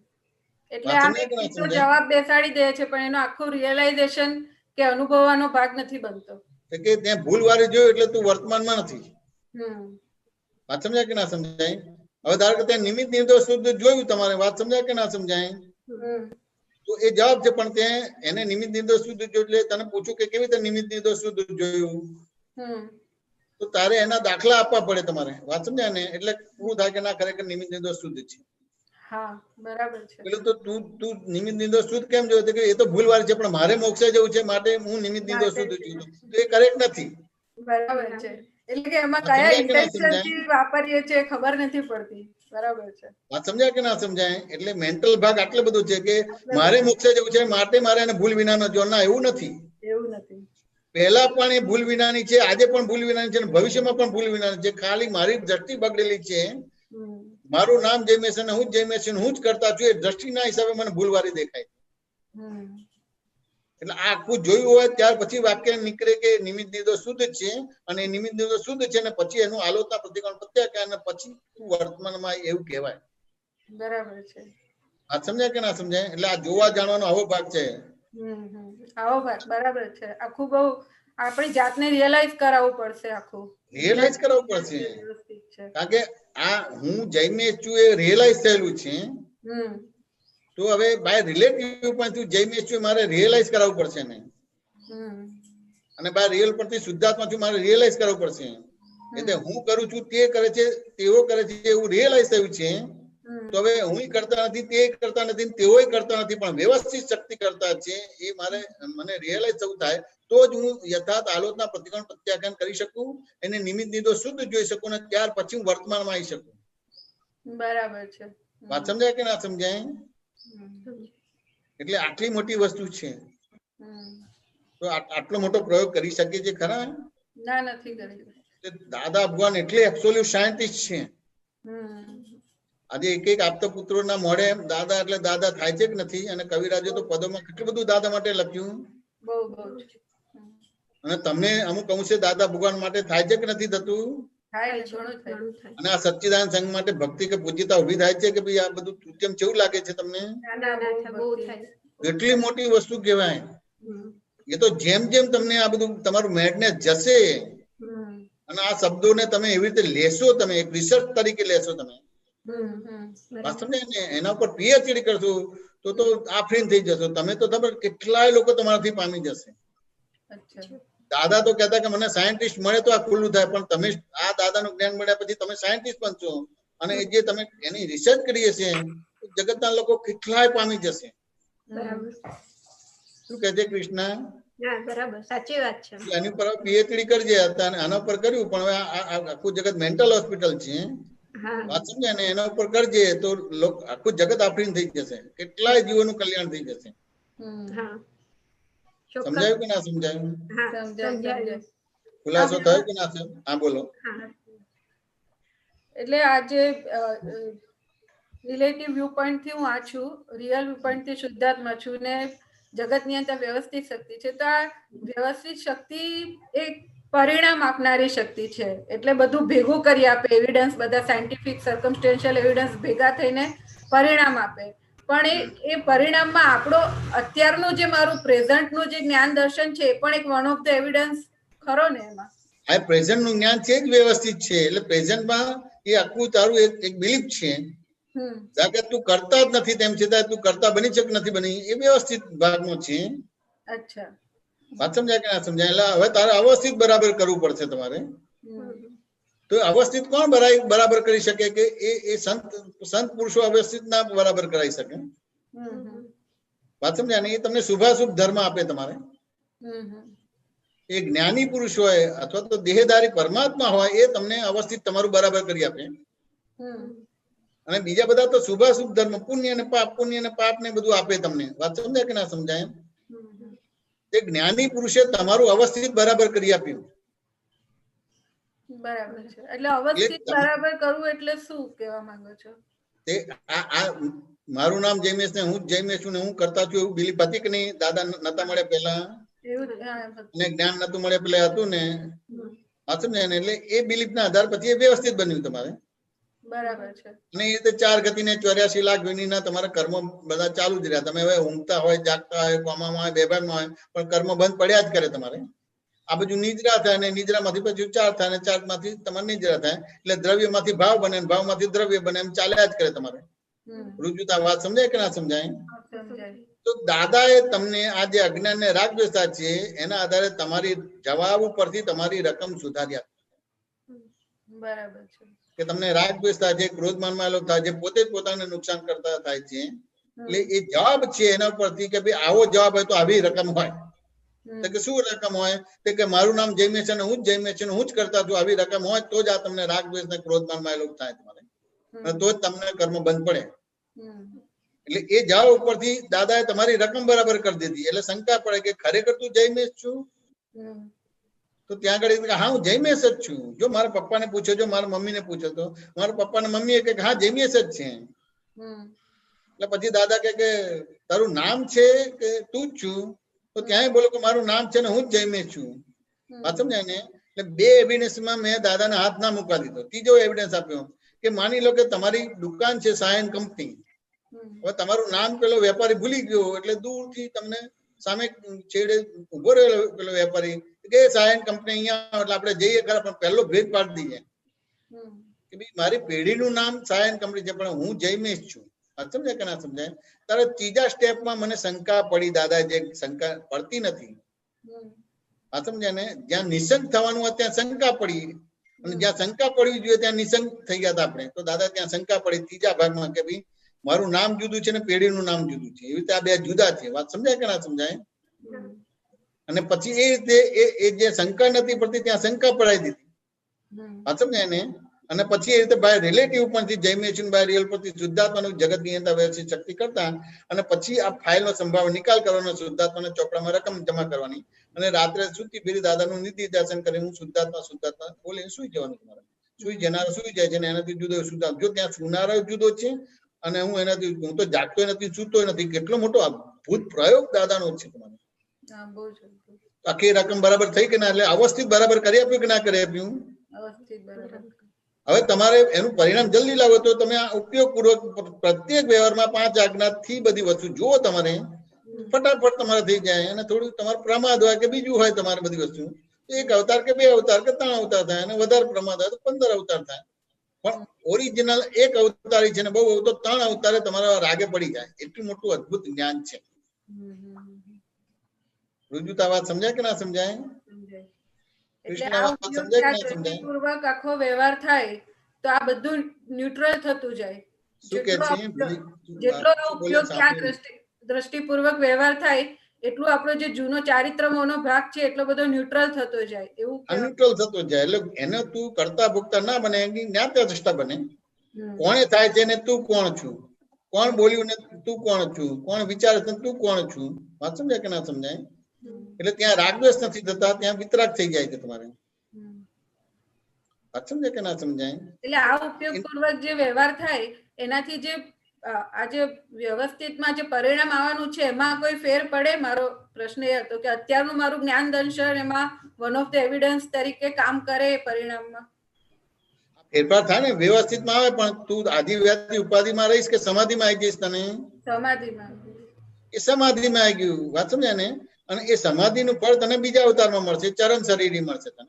એટલે આ જવાબ બેસાડી દે છે પણ એનો આખું રિયલાઇઝેશન કે અનુભવવાનો ભાગ નથી બનતો. કે ત્યાં ભૂલવાળી જોયું એટલે તું વર્તમાનમાં નથી. વાત સમજાય કે ના સમજાય? હવે ધારો કે ત્યાં નિમિત્ત નિર્દોષ શુદ્ધ જોયું તમારે. વાત સમજાય કે ના સમજાય? તો એ જવાબ છે. પણ ત્યાં એને નિમિત્ત નિર્દોષ શુદ્ધ જોયું એટલે તને પૂછું કે કેવી રીતે નિમિત્ત નિર્દોષ શુદ્ધ જોયું? તો તારે એના દાખલા આપવા પડે તમારે. વાત સમજાય ને? એટલે પૂરું થાય કે ના ખરેખર નિમિત્ત નિર્દોષ શુદ્ધ છે. હા, બરાબર છે. એટલે તો તું નિમિત્ત નિર્દોષ શુદ્ધ કેમ જોયો? કે એ તો ભૂલવાળી છે પણ મારે મોક્ષે જવું છે માટે હું નિમિત્ત નિર્દોષ શુદ્ધ છું. તો એ કરેક્ટ નથી. બરાબર છે. એટલે કે એમાં આ કયા સમજાય કે ના ઇન્ટેન્શન સમજાય? થી વાપરીએ છીએ ખબર નથી પડતી. બરાબર છે. વાત સમજાય કે ના સમજાય? એટલે મેન્ટલ ભાગ આટલું બધું છે કે મારે મોક્ષે જવું છે માટે મારે એને ભૂલ વિનાનો જો ના એવું નથી. એવું નથી. પહેલા પણ એ ભૂલ વિનાની છે, આજે પણ ભૂલ વિનાની છે, અને ભવિષ્યમાં પણ ભૂલ વિનાની છે. ખાલી મારી દ્રષ્ટિ બગડેલી છે. મારું નામ જયમેશ અને હું જયમેશ હું જ કરતા છું, એ દ્રષ્ટિના હિસાબે મને ભૂલવાળી દેખાય. એટલે આ આખું જોયું હોય ત્યાર પછી વાક્ય નીકળે કે નિમિત્ત નિર્દો શુદ્ધ છે, અને એ નિમિત્ત નિર્દો શુદ્ધ છે, અને પછી એનું આલોચના પ્રતિકોણ પ્રત્યાખ્યાન, અને પછી વર્તમાનમાં એવું કહેવાય. બરાબર છે. આ સમજાય કે ના સમજાય? એટલે આ જોવા જાણવાનો આવો ભાગ છે. આવો ભાગ બરાબર છે. આખું બહુ આપણી જાતને રિયલાઇઝ કરાવવું પડશે. આખું રિયલાઇઝ કરાવવું પડશે. કારણ કે આ હું જયમેશ છું એ રિયલાઇઝ થયેલું છે. તો હવે બાય રિલેટિવ પણ જયમેશ છું મારે રિયલાઇઝ કરાવવું પડશે ને, અને બાય રિયલ પરથી શુદ્ધાત્મા છું મારે રિયલાઇઝ કરવું પડશે. એટલે હું કરું છું તે કરે છે તેઓ કરે છે એવું રિયલાઇઝ થયું છે. તો હવે હું કરતા નથી, તે કરતા નથી, તેઓ કરતા નથી, પણ વ્યવસ્થિત શક્તિ કરતા છે. એ મારે મને રિયલાઇઝ થવું થાય તો જ હું યથાર્થ આલોચના પ્રતિકોણ પ્રત્યાખ્યાન કરી શકું, એને નિમિત્ત નિર્દો શુદ્ધ જોઈ શકું, અને ત્યાર પછી હું વર્તમાનમાં આવી શકું. બરાબર છે. વાત સમજાય કે ના સમજાય? એટલે આટલી મોટી વસ્તુ છે. તો આટલો મોટો પ્રયોગ કરી શકીએ છીએ ખરા? ના, નથી કરી. દાદા ભગવાન એટલે એબ્સોલ્યુટ સાયન્ટિસ્ટ છે. આજે એક એક આપતા પુત્રોના મોઢે દાદા એટલે દાદા થાય છે કે નથી? અને કવિરાજે તો પદોમાં કેટલું બધું દાદા માટે લખ્યું. અને તમને અમુક અંશે દાદા ભગવાન માટે થાય છે કે નથી થતું? અને આ સચ્ચિદાનંદ સંઘ માટે ભક્તિ કે પૂજ્યતા ઉભી થાય છે કે ભાઈ આ બધું કેમ કેવું લાગે છે તમને? એટલી મોટી વસ્તુ કહેવાય. એ તો જેમ જેમ તમને આ બધું તમારું મેડનેસ જશે, અને આ શબ્દોને તમે એવી રીતે લેશો, તમે એક રિસર્ચ તરીકે લેશો, તમે એના ઉપર પીએચડી કરશો તો આફરીન થઈ જશો તમે. તો ખબર કેટલાય લોકો તમારાથી પામી જશે. દાદા તો કહેતા કે મને સાયન્ટિસ્ટ મળે તો આ ખુલ્લું થાય, પણ તમે આ દાદાનું જ્ઞાન મળ્યા પછી તમે સાયન્ટિસ્ટ બનશો, અને જે તમે એની રિસર્ચ કરી હશે જગતના લોકો કેટલાય પામી જશે. શું કહે છે કૃષ્ણ? બરાબર, સાચી વાત છે. એની પર પીએચડી કરજે. આના પર કર્યું, પણ હવે આખું જગત મેન્ટલ હોસ્પિટલ છે. વાત સમજે ને? એના ઉપર કરજે તો આખું જગત આફરીન થઈ જશે. કેટલાય જીવોનું કલ્યાણ થઈ જશે. સમજાયું કે ના સમજાયું? ખુલાસો થયો કે ના થયો? હા, બોલો. એટલે આજે રિલેટિવ વ્યૂ પોઈન્ટ થી હું આ છું, રિયલ વ્યૂ પોઈન્ટ થી શુદ્ધાત્મા છું, ને જગતની અંદર વ્યવસ્થિત શક્તિ છે. તો આ વ્યવસ્થિત શક્તિ એક પરિણામ આપનારી શક્તિ છે. એટલે બધું ભેગું કરી આપે, એવિડન્સ, બધા સાયન્ટિફિક સર્કમસ્ટેન્શિયલ એવિડન્સ ભેગા થઈને પરિણામ આપે. પણ એ પરિણામમાં આપણો અત્યારનું જે મારું પ્રેઝન્ટનું જે જ્ઞાન દર્શન છે એ પણ એક વન ઓફ ધ એવિડન્સ ખરો ને? એમાં આ પ્રેઝન્ટ નું જ્ઞાન છે જ વ્યવસ્થિત છે. એટલે પ્રેઝન્ટમાં એ આખું તારું એક બિલીફ છે કે તું કરતા જ નથી, તેમ છતાં તું કરતા બની શક નથી બની, એ વ્યવસ્થિત ભાગમાં છે. અચ્છા, વાત સમજાય કે ના સમજાય? એટલે હવે તારે અવસ્થિત બરાબર કરવું પડશે તમારે. તો અવસ્થિત કોણ બરાબર કરી શકે? કે એ સંત પુરુષો અવસ્થિત ના બરાબર કરાવી શકે. વાત સમજાય ને? એ તમને શુભાશુભ ધર્મ આપે તમારે. એ જ્ઞાની પુરુષ હોય અથવા તો દેહધારી પરમાત્મા હોય, એ તમને અવસ્થિત તમારું બરાબર કરી આપે. અને બીજા બધા તો શુભાશુભ ધર્મ, પુણ્ય ને પાપ ને બધું આપે તમને. વાત સમજાય કે ના સમજાય? તે જ્ઞાની પુરુષે તમારું અવસ્થિત બરાબર કરી આપ્યું. બરાબર છે. એટલે અવસ્થિત બરાબર કરવું એટલે શું કહેવા માંગો છો? તે આ મારું નામ જયમેશ ને હું જયમેશ છું ને હું કરતા છું એવું બિલીફ હતી કે નહીં? દાદા નતા મળે પેલા, ને જ્ઞાન નતું મળે પેલા હતું ને? સમજાય ને? એટલે એ બિલીફ ના આધાર પછી એ વ્યવસ્થિત બન્યું તમારે. બરાબર છે. અને એ રીતે 4 ગતિ ને 84 લાખ વિનીના તમારા કર્મ બધા ચાલુ જ રહ્યા. તમે હવે ઊંઘતા હોય, જાગતા હોય, કોમામાં હોય, બેભાનમાં હોય, પણ કર્મ બંધ પડ્યા જ કરે તમારે. આ બધું નિદ્રા થાય, અને નિદ્રામાંથી પછી 4 થાય, અને 4 માંથી તમારે નિદ્રા થાય. એટલે દ્રવ્યમાંથી ભાવ બને, ભાવમાંથી દ્રવ્ય બને, એમ ચાલ્યા જ કરે તમારે. રુજુતા વાત સમજાય કે ના સમજાય? તો દાદાએ તમને આ જે અજ્ઞાન ને રાગ દ્વેષતા છે એના આધારે તમારી જવાબ ઉપરથી તમારી રકમ સુધાર્યા. બરાબર છે. કે તમને રાગ દ્વેષ થાય છે, ક્રોધ માનમાં આલોક થાય છે, પોતે જ પોતાને નુકસાન કરતા થાય છે. એટલે એ જવાબ છે એના પરથી કે ભાઈ આવો જવાબ હોય તો આવી રકમ હોય. તો કે શું રકમ હોય તો કે મારું નામ જયમેશ અને હું જ જયમેશ અને હું જ કરતા છું, આવી રકમ હોય તો જ આ તમને રાગ દ્વેષ ને ક્રોધ માનમાં એ થાય તમારે, અને તો જ તમને કર્મ બંધ પડે. એટલે એ જાળ ઉપરથી દાદાએ તમારી રકમ બરાબર કરી દીધી. એટલે શંકા પડે કે ખરેખર તું જયમેશ છું? તો ત્યાં આગળ હા હું જયમેશ જ છું. જો મારા પપ્પાને પૂછો, જો મારા મમ્મીને પૂછો તો મારા પપ્પા ને મમ્મી કે હા જયમેશ જ છે. એટલે પછી દાદા કે તારું નામ છે કે તું જ છું? તો ત્યાં બોલો કે મારું નામ છે ને હું જ જયમેશ છું. વાત સમજાય ને? એટલે બે એવિડન્સમાં મેં દાદાને હાથ ના મૂકા દીધો. ત્રીજો એવિડન્સ આપ્યો કે માની લો કે તમારી દુકાન છે સાયન કંપની, હવે તમારું નામ પેલો વેપારી ભૂલી ગયો એટલે દૂરથી તમને સામે છેડે ઉભો રહેલો પેલો વેપારી કે સાયન કંપની અહીંયા, એટલે આપણે જઈએ ખરા પણ પહેલો ભેદ પાડી દઈએ કે ભાઈ મારી પેઢીનું નામ સાયન કંપની છે પણ હું જયમેશ છું. સમજાય કે ના સમજાય? તારે ત્રીજા સ્ટેપમાં મને શંકા પડી. દાદા જે શંકા પડતી નથી, આ સમજાય ને? જ્યાં નિશંક થવાનું હોય ત્યાં શંકા પડી, અને જ્યાં શંકા પડવી જોઈએ ત્યાં નિશંક થઈ ગયા હતા આપણે. તો દાદા ત્યાં શંકા પડી ત્રીજા ભાગમાં કે ભાઈ મારું નામ જુદું છે ને પેઢીનું નામ જુદું છે, એવી રીતે આ બે જુદા છે. વાત સમજાય કે ના સમજાય? અને પછી એ રીતે એ જે શંકા નથી પડતી ત્યાં શંકા પડાવી દીધી. વાત સમજાય ને? અને પછી એ રીતે બાય રિલેટિવ પણ જયમેશ બાય રિયલ પરથી શુદ્ધાત્માનું જગતની અંદર વ્યવસ્થિત શક્તિ કરતા, અને પછી આ ફાઇલનો સંભાવ નિકાલ કરવાનો, શુદ્ધાત્માના ચોપડામાં રકમ જમા કરવાની, અને રાત્રે સુતી ફેરી દાદાનું નિધિ દર્શન કરી હું શુદ્ધાત્મા બોલીને સુઈ જવાનું. તમારે સુઈ જનાર સુઈ જાય છે ને એનાથી જુદો શુદ્ધાત્મા. જો ત્યાં સુનારો જુદો છે અને હું એનાથી, હું તો જાગતો નથી સૂતો નથી. કેટલો મોટો અદભુત પ્રયોગ દાદાનો છે તમારે. આખી રકમ બરાબર થઈ કે ના? એટલે અવસ્થિત બરાબર કરી આપ્યું કે ના કરી આપ્યું? હવે તમારે એનું પરિણામ જલ્દી લાવો તો તમે આ ઉપયોગપૂર્વક પ્રત્યેક વ્યવહારમાં 5 આજ્ઞાથી બધી વસ્તુ જુઓ, તમારે ફટાફટ તમારે થઈ જાય. અને થોડું તમારે પ્રમાદ હોય કે બીજું હોય તમારે બધી વસ્તુ, 1 અવતાર કે 2 અવતાર કે 3 અવતાર થાય, અને વધારે પ્રમાદ હોય તો 15 અવતાર થાય. પણ ઓરિજિનલ 1 અવતારી છે ને બહુ તો 3 અવતારે તમારા રાગે પડી જાય. એટલું મોટું અદભુત જ્ઞાન છે. રુજુતા વાત સમજાય કે ના સમજાય? પૂર્વક આખો વ્યવહાર થાય તો આ બધું ન્યુટ્રલ થતું જાય. જેટલો ઉપયોગ દ્રષ્ટિપૂર્વક વ્યવહાર થાય એટલું આપણો જે જૂનો ચારિત્રનો ભાગ છે એટલો બધો ન્યુટ્રલ થતો જાય. એવું ન્યુટ્રલ થતો જાય એટલે એને તું કરતા ભોગતા ના બને, એની જ્ઞાતા દ્રષ્ટા બને. કોણે થાય છે ને તું કોણ છું, કોણ બોલ્યું ને તું કોણ છું, કોણ વિચારે છે તું કોણ છું. વાત સમજાય કે ના સમજાય? એટલે ત્યાં રાગદ્વેષ નથી થતા, ત્યાં વિતરાગ થઈ જાય છે તમારે. વાત સમજાય કે ના સમજાય? એટલે આ ઉપયોગપૂર્વક જે વ્યવહાર થાય એનાથી જે આજે વ્યવસ્થિતમાં જે પરિણામ આવવાનું છે એમાં કોઈ ફેર પડે? મારો પ્રશ્ન એ હતો કે અત્યારનું મારું જ્ઞાન દર્શન એમાં વન ઓફ ધ એવિડન્સ તરીકે કામ કરે પરિણામમાં? ફેરફાર થાય ને, વ્યવસ્થિતમાં આવે. પણ તું આદિ વ્યાધિ ઉપાધિમાં રહીશ કે સમાધિમાં આવી જઈશ? તને સમાધિમાં. એ સમાધિમાં આવી ગયું. વાત સમજાય ને? અને એ સમાધિનું ફળ તને બીજા અવતારમાં મળશે, ચરણ શરીરી મળશે તને.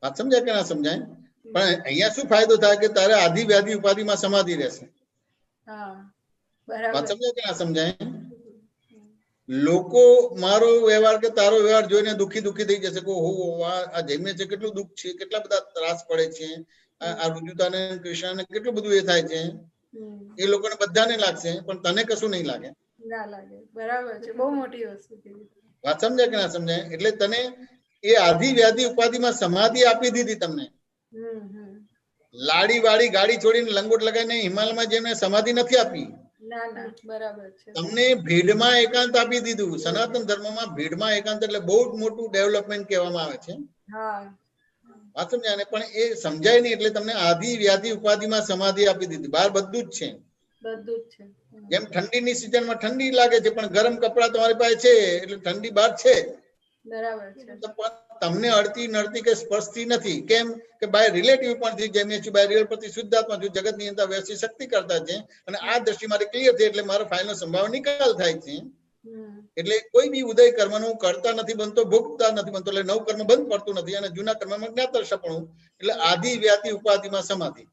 વાત સમજાય કે ના સમજાય? પણ અહીંયા શું ફાયદો થાય કે તારે આદિ વ્યાધિ ઉપાધિમાં સમાધિ રહેશે. વાત સમજાય કે ના સમજાય? લોકો મારો વ્યવહાર કે તારો વ્યવહાર જોઈને દુખી થઈ જશે કે હો આ જયમેશ છે, કેટલું દુઃખ છે, કેટલા બધા ત્રાસ પડે છે, આ રુજુતાને કૃષ્ણને કેટલું બધું એ થાય છે. એ લોકોને બધાને લાગશે પણ તને કશું નહીં લાગે. બરાબર છે, બહુ મોટી વસ્તુ. વાત સમજાય કે ના સમજાય? એટલે તને એ આદિ વ્યાધિ ઉપાધિમાં સમાધિ આપી દીધી તમને. લાડી વાળી ગાડી છોડીને લંગોટ લગાવીને હિમાલયમાં જેમને સમાધિ નથી આપી. તમને ભીડમાં એકાંત આપી દીધું. સનાતન ધર્મમાં ભીડમાં એકાંત એટલે બહુ જ મોટું ડેવલપમેન્ટ કહેવામાં આવે છે. વાત સમજાય ને? પણ એ સમજાય નહીં એટલે તમને આદિ વ્યાધિ ઉપાધિમાં સમાધિ આપી દીધી. બહાર બધું જ છે. જેમ ઠંડીની સિઝનમાં ઠંડી લાગે છે પણ ગરમ કપડા તમારી પાસે છે એટલે ઠંડી બહાર છે. તમને અડતી નડતી કે સ્પર્શતી નથી. કેમ કે બાય રિલેટિવ પણ જયમેશ બાય રિયલ પરથી શુદ્ધાત્મા છું, જગત ની અંદર વ્યવસ્થિત શક્તિ કરતા છે. અને આ દ્રષ્ટિ મારી ક્લિયર છે એટલે મારો ફાઇલનો સંભાવ નિકાલ થાય છે. એટલે કોઈ બી ઉદય કર્મનું કરતા નથી બનતો, ભોગતા નથી બનતો, એટલે નવ કર્મ બંધ પડતું નથી. અને જૂના કર્મમાં જ્ઞાતર્ષપણું એટલે આદિ વ્યાધિ ઉપાધિમાં સમાધિ.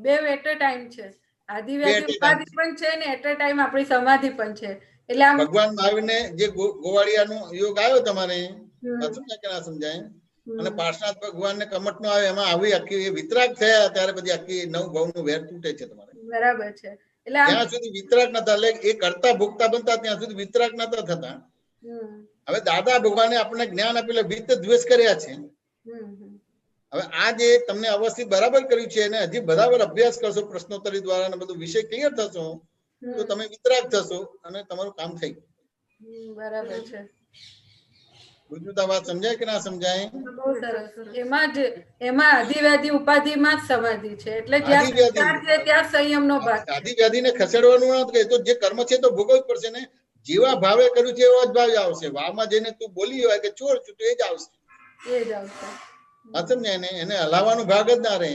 બે એટ અ ટાઈમ છે. આદિ વ્યાધિ ઉપાધિ પણ છે ને એટ અ ટાઈમ આપણી સમાધિ પણ છે. એટલે ભગવાન મહાવીરને જે ગોવાળિયાનો યોગ આવ્યો તમારે સમજાય? અને પાર્શનાથ ભગવાન ને કમટ નો આવે એમાં આવી આખી વિતરાગ થયા ત્યારે બધી આખી 9 ભાવનું વેર તૂટે છે તમારે. બરાબર છે. એટલે આમ ત્યાં સુધી વિતરાગ નતા, એટલે એ કરતા ભોગતા બનતા ત્યાં સુધી વિતરાગ નતા થતા. હવે દાદા ભગવાને આપણને જ્ઞાન આપેલું, વિત દ્વેષ કર્યા છે. હવે આ જે તમને અવસ્થિત બરાબર કર્યું છે એને હજી બરાબર અભ્યાસ કરશો પ્રશ્નોત્તરી દ્વારા અને બધું વિષય ક્લિયર થશો તો તમે વિતરાગ થશો અને તમારું કામ થઈ ગયું. બરાબર છે. બીજું તો વાત સમજાય કે ના સમજાય? બહુ સરસ. એમાં આધિવ્યાધિ ઉપાધિમાં જ સમાધિ છે, એટલે જ્યાં આધિવ્યાધિ. સંસાર છે ત્યાં સંયમનો ભાગ છે. આદિ વ્યાધિને ખસેડવાનું નથી, તો જે કર્મ છે તો ભોગવવું જ પડશે ને. જેવા ભાવે કર્યું છે એવા જ ભાવ આવશે. વાવમાં જઈને તું બોલી હોય કે ચોર છું તો એ જ આવશે. એ જ આવશે. સમજાય ને? એને હલાવવાનો ભાગ જ ના રહે.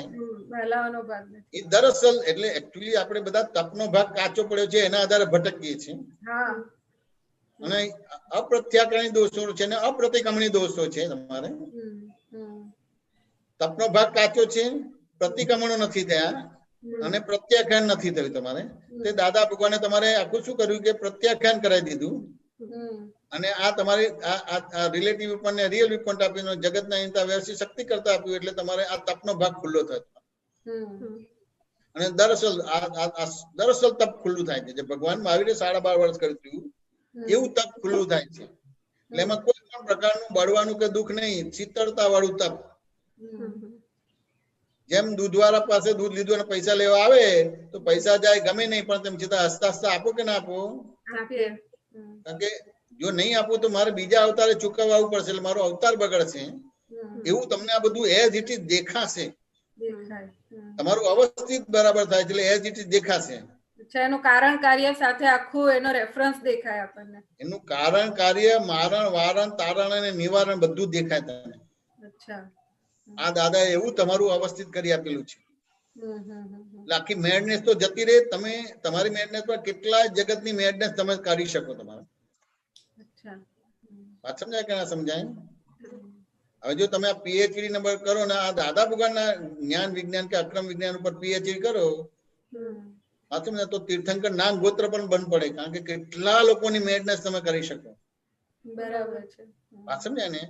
હલાવવાનો ભાગ નથી. એ દરઅસલ એટલે એકચ્યુઅલી આપણે બધા તપનો ભાગ કાચો પડ્યો છે એના આધારે ભટકીએ છીએ. હા. અને અપ્રત્યાકરણી દોષો છે ને અપ્રતિક્રમણી દોષો છે. તમારે તપનો ભાગ કાચો છે, પ્રતિક્રમણો નથી થયા અને પ્રત્યાખ્યાન નથી થયું તમારે. તે દાદા ભગવાને તમારે આખું શું કર્યું કે પ્રત્યાખ્યાન કરાવી દીધું અને આ તમારે આ રિલેટિવ વિપણ ને રિયલ વિપણ આપીને જગતના હિંતા વ્યવસ્થિત શક્તિ કરતા આપ્યું એટલે તમારે આ તપનો ભાગ ખુલ્લો થયો. અને દરઅસલ તપ ખુલ્લું થાય છે. જે ભગવાન મહાવીરે 12.5 વર્ષ કર્યું હતું એવું તપ ખુલ્લું થાય છે. એટલે એમાં કોઈ પણ પ્રકારનું બળવાનું કે દુઃખ નહીં, શીતળતા વાળું તપ. જેમ દૂધવાળા પાસે દૂધ લીધું અને પૈસા લેવા આવે તો પૈસા જાય ગમે નહીં, પણ તેમ છતાં હસતા હસતા આપો કે ના આપો? કારણ કે જો નહીં આપું તો મારે બીજા અવતારે ચૂકવવું પડશે એટલે મારો અવતાર બગડશે. એવું તમને આ બધું એઝ ઇટ ઇઝ દેખાશે. તમારું અવસ્થિત બરાબર થાય એટલે એઝ ઇટ ઇઝ દેખાશે. એનું કારણ કાર્ય સાથે આખું એનો રેફરન્સ દેખાય આપણને. એનું કારણ કાર્ય, મારણ, વારણ, તારણ અને નિવારણ બધું દેખાય તમને. અચ્છા. આ દાદા એવું તમારું અવસ્થિત કરી આપેલું છે. એટલે આખી મેડનેસ તો જતી રહે. તમે તમારી મેડનેસ પર કેટલા જગતની મેડનેસ તમે કાઢી શકો તમારે. વાત સમજાય કે ના સમજાય? હવે જો તમે આ પીએચડી નંબર કરો ને આ દાદા ભગવાનના જ્ઞાન વિજ્ઞાન કે અક્રમ વિજ્ઞાન ઉપર પીએચડી કરો તો તીર્થંકર નામ ગોત્ર પણ બંધ પડે. કારણ કે કેટલા લોકોની મેડનેસ તમે કરી શકો. બરાબર છે. વાત સમજાય ને?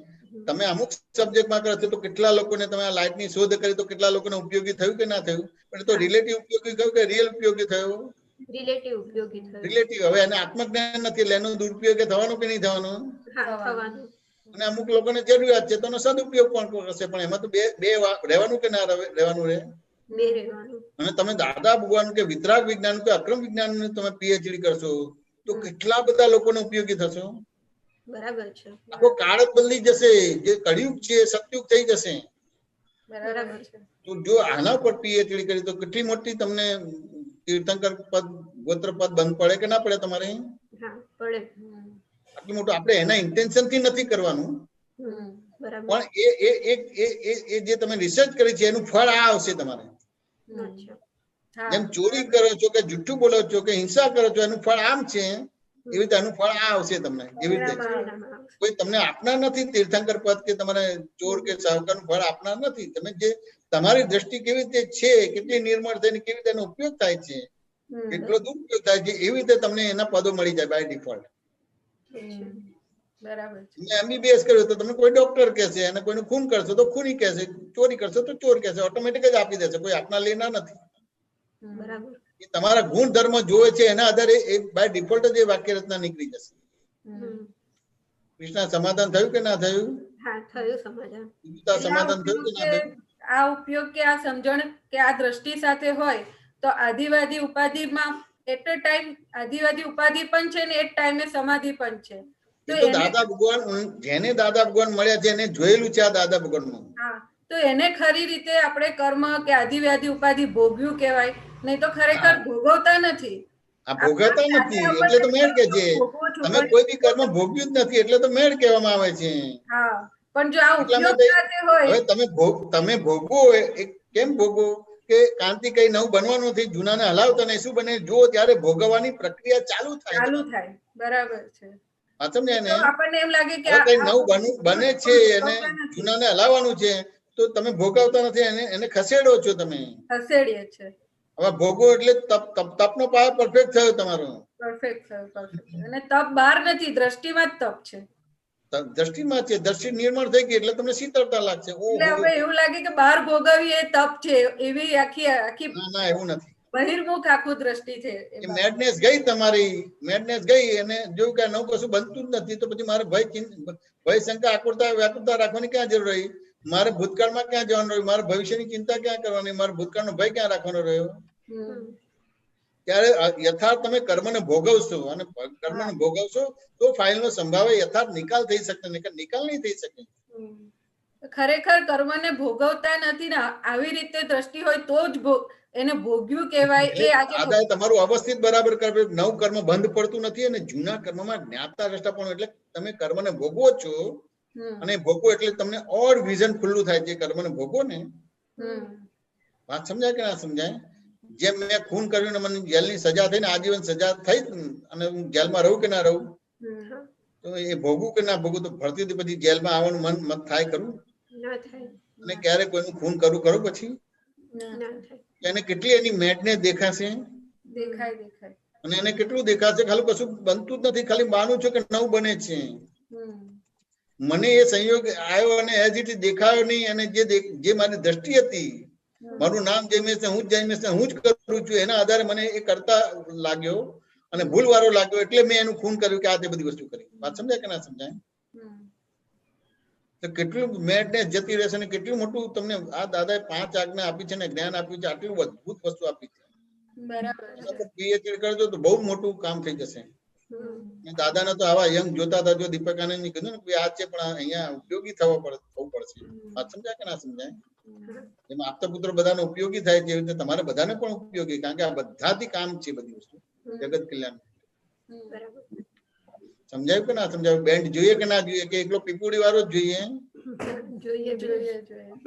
તમે અમુક સબ્જેક્ટમાં કરો છો તો કેટલા લોકોને તમે આ લાઈટની શોધ કરી તો કેટલા લોકોને ઉપયોગી થયું કે ના થયું? પણ તો રિલેટિવ ઉપયોગી થયું કે રિયલ ઉપયોગી થયું? રિલેટિવ ઉપયોગી થયું. રિલેટિવ. હવે એને આત્મજ્ઞાન નથી એટલે એનો દુરુપયોગ થવાનો કે નહીં થવાનો? થવાનું. અને અમુક લોકોને જરૂરિયાત છે તો એનો સદુપયોગ પણ કરશે. પણ એમાં તો બે રહેવાનું કે ના રહેવાનું રહે? બે રહેવાનું. અને તમે દાદા ભગવાન કે વિતરાગ વિજ્ઞાન કે અક્રમ વિજ્ઞાન તમે પીએચડી કરશો તો કેટલા બધા લોકોને ઉપયોગી થશો. બરાબર છે. આખો કાળ જ બદલી જશે. જે કળિયુગ છે સતયુગ થઈ જશે. બરાબર છે. તો જો આના પર પીએચડી કરી તો કેટલી મોટી તમને તીર્થંકર પદ, ગોત્ર પદ બંધ પડે કે ના પડે તમારે? હા, પડે. આટલું મોટું આપણે એના ઇન્ટેન્શન થી નથી કરવાનું, પણ એ જે તમે રિસર્ચ કરી છે એનું ફળ આ આવશે તમારે. જેમ ચોરી કરો છો કે જુઠ્ઠું બોલો છો કે હિંસા કરો છો એનું ફળ આમ છે, એવી રીતે એનું ફળ આ આવશે તમને. એવી રીતે કોઈ તમને આપનાર નથી તીર્થંકર પદ કે તમારે ચોર કે સાહુકાર નું ફળ આપનાર નથી. તમે જે તમારી દ્રષ્ટિ કેવી રીતે છે, કેટલી નિર્મળ થઈને કેવી રીતે એનો ઉપયોગ થાય છે, કેટલો દુરુપયોગ થાય છે, એવી રીતે તમને એના પદો મળી જાય બાય ડિફોલ્ટ. બરાબર. એમબીબીએસ કર્યું તો તમને કોઈ ડોક્ટર કહેશે, અને કોઈનું ખૂન કરશો તો ખૂની કહેશે, ચોરી કરશો તો ચોર કહેશે, ઓટોમેટિક જ આપી દેશે. કોઈ આપના લેના નથી. બરાબર. તમારા ગુણ ધર્મ જોવે છે એના આધારે એ બાય ડિફોલ્ટ જ એ વાક્ય રચના નીકળી જશે. કૃષ્ણ સમાધાન થયું કે ના થયું? હા, થયું સમાધાન. સમાધાન થયું કે ના થયું? આ ઉપયોગ કે આ સમજણ કે આ દ્રષ્ટિ સાથે હોય તો આધિવાદી ઉપાધિમાં એટ અ ટાઈમ આધિવાદી ઉપાધિ પણ છે ને એક ટાઈમે સમાધિ પણ છે. તો દાદા ભગવાન, જેને દાદા ભગવાન મળ્યા છે એને જોયેલું છે આ દાદા ભગવાનનું. હા, તો એને ખરી રીતે આપણે કર્મ કે આધિવાદી ઉપાધિ ભોગવ્યું કહેવાય, નહીં તો ખરેખર ભોગવતા નથી. આ ભોગવતા નથી એટલે તો મેળ કે છે. તમે કોઈ બી કર્મ ભોગ્યું જ નથી એટલે તો મેળ કહેવામાં આવે છે. હા, પણ જો આ ઉપયોગ સાથે હોય, હવે તમે ભોગવો, કેમ ભોગવો કે કાંતિ કઈ નવું બનવાનું નથી, જૂનાને હલાવતા નહીં, શું બને જો ત્યારે ભોગવવાની પ્રક્રિયા ચાલુ થાય. બરાબર છે. સમજાય ને? આપણને એમ લાગે કે કઈ નવું બને છે અને જૂનાને હલાવવાનું છે તો તમે ભોગવતા નથી, એને ખસેડો છો. તમે ખસેડીએ છે. હવે ભોગવો એટલે તપનો પાયો પરફેક્ટ થયો તમારો. પરફેક્ટ થયો. અને તપ બહાર નથી, દ્રષ્ટિમાં જ તપ છે. દ્રષ્ટિમાં છે. દ્રષ્ટિ નિર્મળ થઈ ગઈ એટલે તમને શીતળતા લાગશે. એટલે હવે એવું લાગે કે બહાર ભોગવી એ તપ છે એવી આખી ના, એવું નથી. બહિર્મુખ આખું દ્રષ્ટિ છે એ એ બાબતે. મેડનેસ ગઈ તમારી, મેડનેસ ગઈ અને જોયું કે નવું કશું બનતું જ નથી, તો પછી મારે ભય શંકા આકુરતા વ્યાકુરતા રાખવાની ક્યાં જરૂર રહી? મારે ભૂતકાળમાં ક્યાં જવાનું રહ્યું? મારે ભવિષ્યની ચિંતા ક્યાં કરવાની? મારે ભૂતકાળનો ભય ક્યાં રાખવાનો રહ્યો? ત્યારે યથાર્થ તમે કર્મને ભોગવશો અને કર્મને ભોગવશો તો ફાઇલનો સંભાવે યથાર્થ નિકાલ થઈ શકે, નિકાલ નહીં થઈ શકે. ખરેખર કર્મને ભોગવતા નથી ને, આવી રીતે દ્રષ્ટિ હોય તો જ એને ભોગ્યું કહેવાય. એ આજે દાદાએ તમારું અવસ્થિત બરાબર કર્યું. નવું કર્મ બંધ પડતું નથી અને જૂના કર્મમાં જ્ઞાતા દ્રષ્ટાપણ, એટલે તમે કર્મને ભોગવો છો અને ભોગવો એટલે તમને ઓર વિઝન ખુલ્લું થાય છે. કર્મને ભોગવો ને, વાત સમજાય કે ના સમજાય? જેમ મેં ખૂન કર્યું ને મને જેલની સજા થઈ ને આજીવન સજા થઈ અને હું જેલમાં રહું કે ના રહું, તો એ ભોગવું કે ના ભોગવું, તો ફરતી પછી જેલમાં આવવાનું મન થાય કરું? અને ક્યારે કોઈનું ખૂન કરું પછી એને કેટલી એની મેડનેસ દેખાશે, અને એને કેટલું દેખાશે ખાલી કશું બનતું જ નથી, ખાલી માનું છું કે નવું બને છે. મને એ સંયોગ આવ્યો અને એઝ ઇટ ઇઝ દેખાયો નહીં, અને જે મારી દ્રષ્ટિ હતી, મારું નામ જન્મેશ હું જ જન્મેશ હું જ કરું છું, એના આધારે મને એ કરતા લાગ્યો અને ભૂલ વાળો લાગ્યો, એટલે મેં એનું ખૂન કર્યું કે આ તે બધી વસ્તુ કરી. વાત સમજાય કે ના સમજાય? તો કેટલું મેડનેસ જતી રહેશે ને કેટલું મોટું તમને આ દાદાએ 5 આજ્ઞા આપી છે ને જ્ઞાન આપ્યું છે, આટલું અદભુત વસ્તુ આપી છે. પીએચડી કરજો તો બહુ મોટું કામ થઈ જશે. દાદાને તો આવા યંગ જોતા હતા, જો દીપકાનંદજી કીધું ને આ છે પણ અહીંયા ઉપયોગી થવું પડશે. વાત સમજાય કે ના સમજાય? જેમાં આપતા પુત્રો બધાને ઉપયોગી થાય છે, એવી રીતે તમારે બધાને પણ ઉપયોગી, કારણ કે આ બધાથી કામ છે બધી વસ્તુ જગત કલ્યાણ. સમજાયું કે ના સમજાયું? બેન્ડ જોઈએ કે ના જોઈએ? કે એકલો પીપુડી વાળો જ જોઈએ?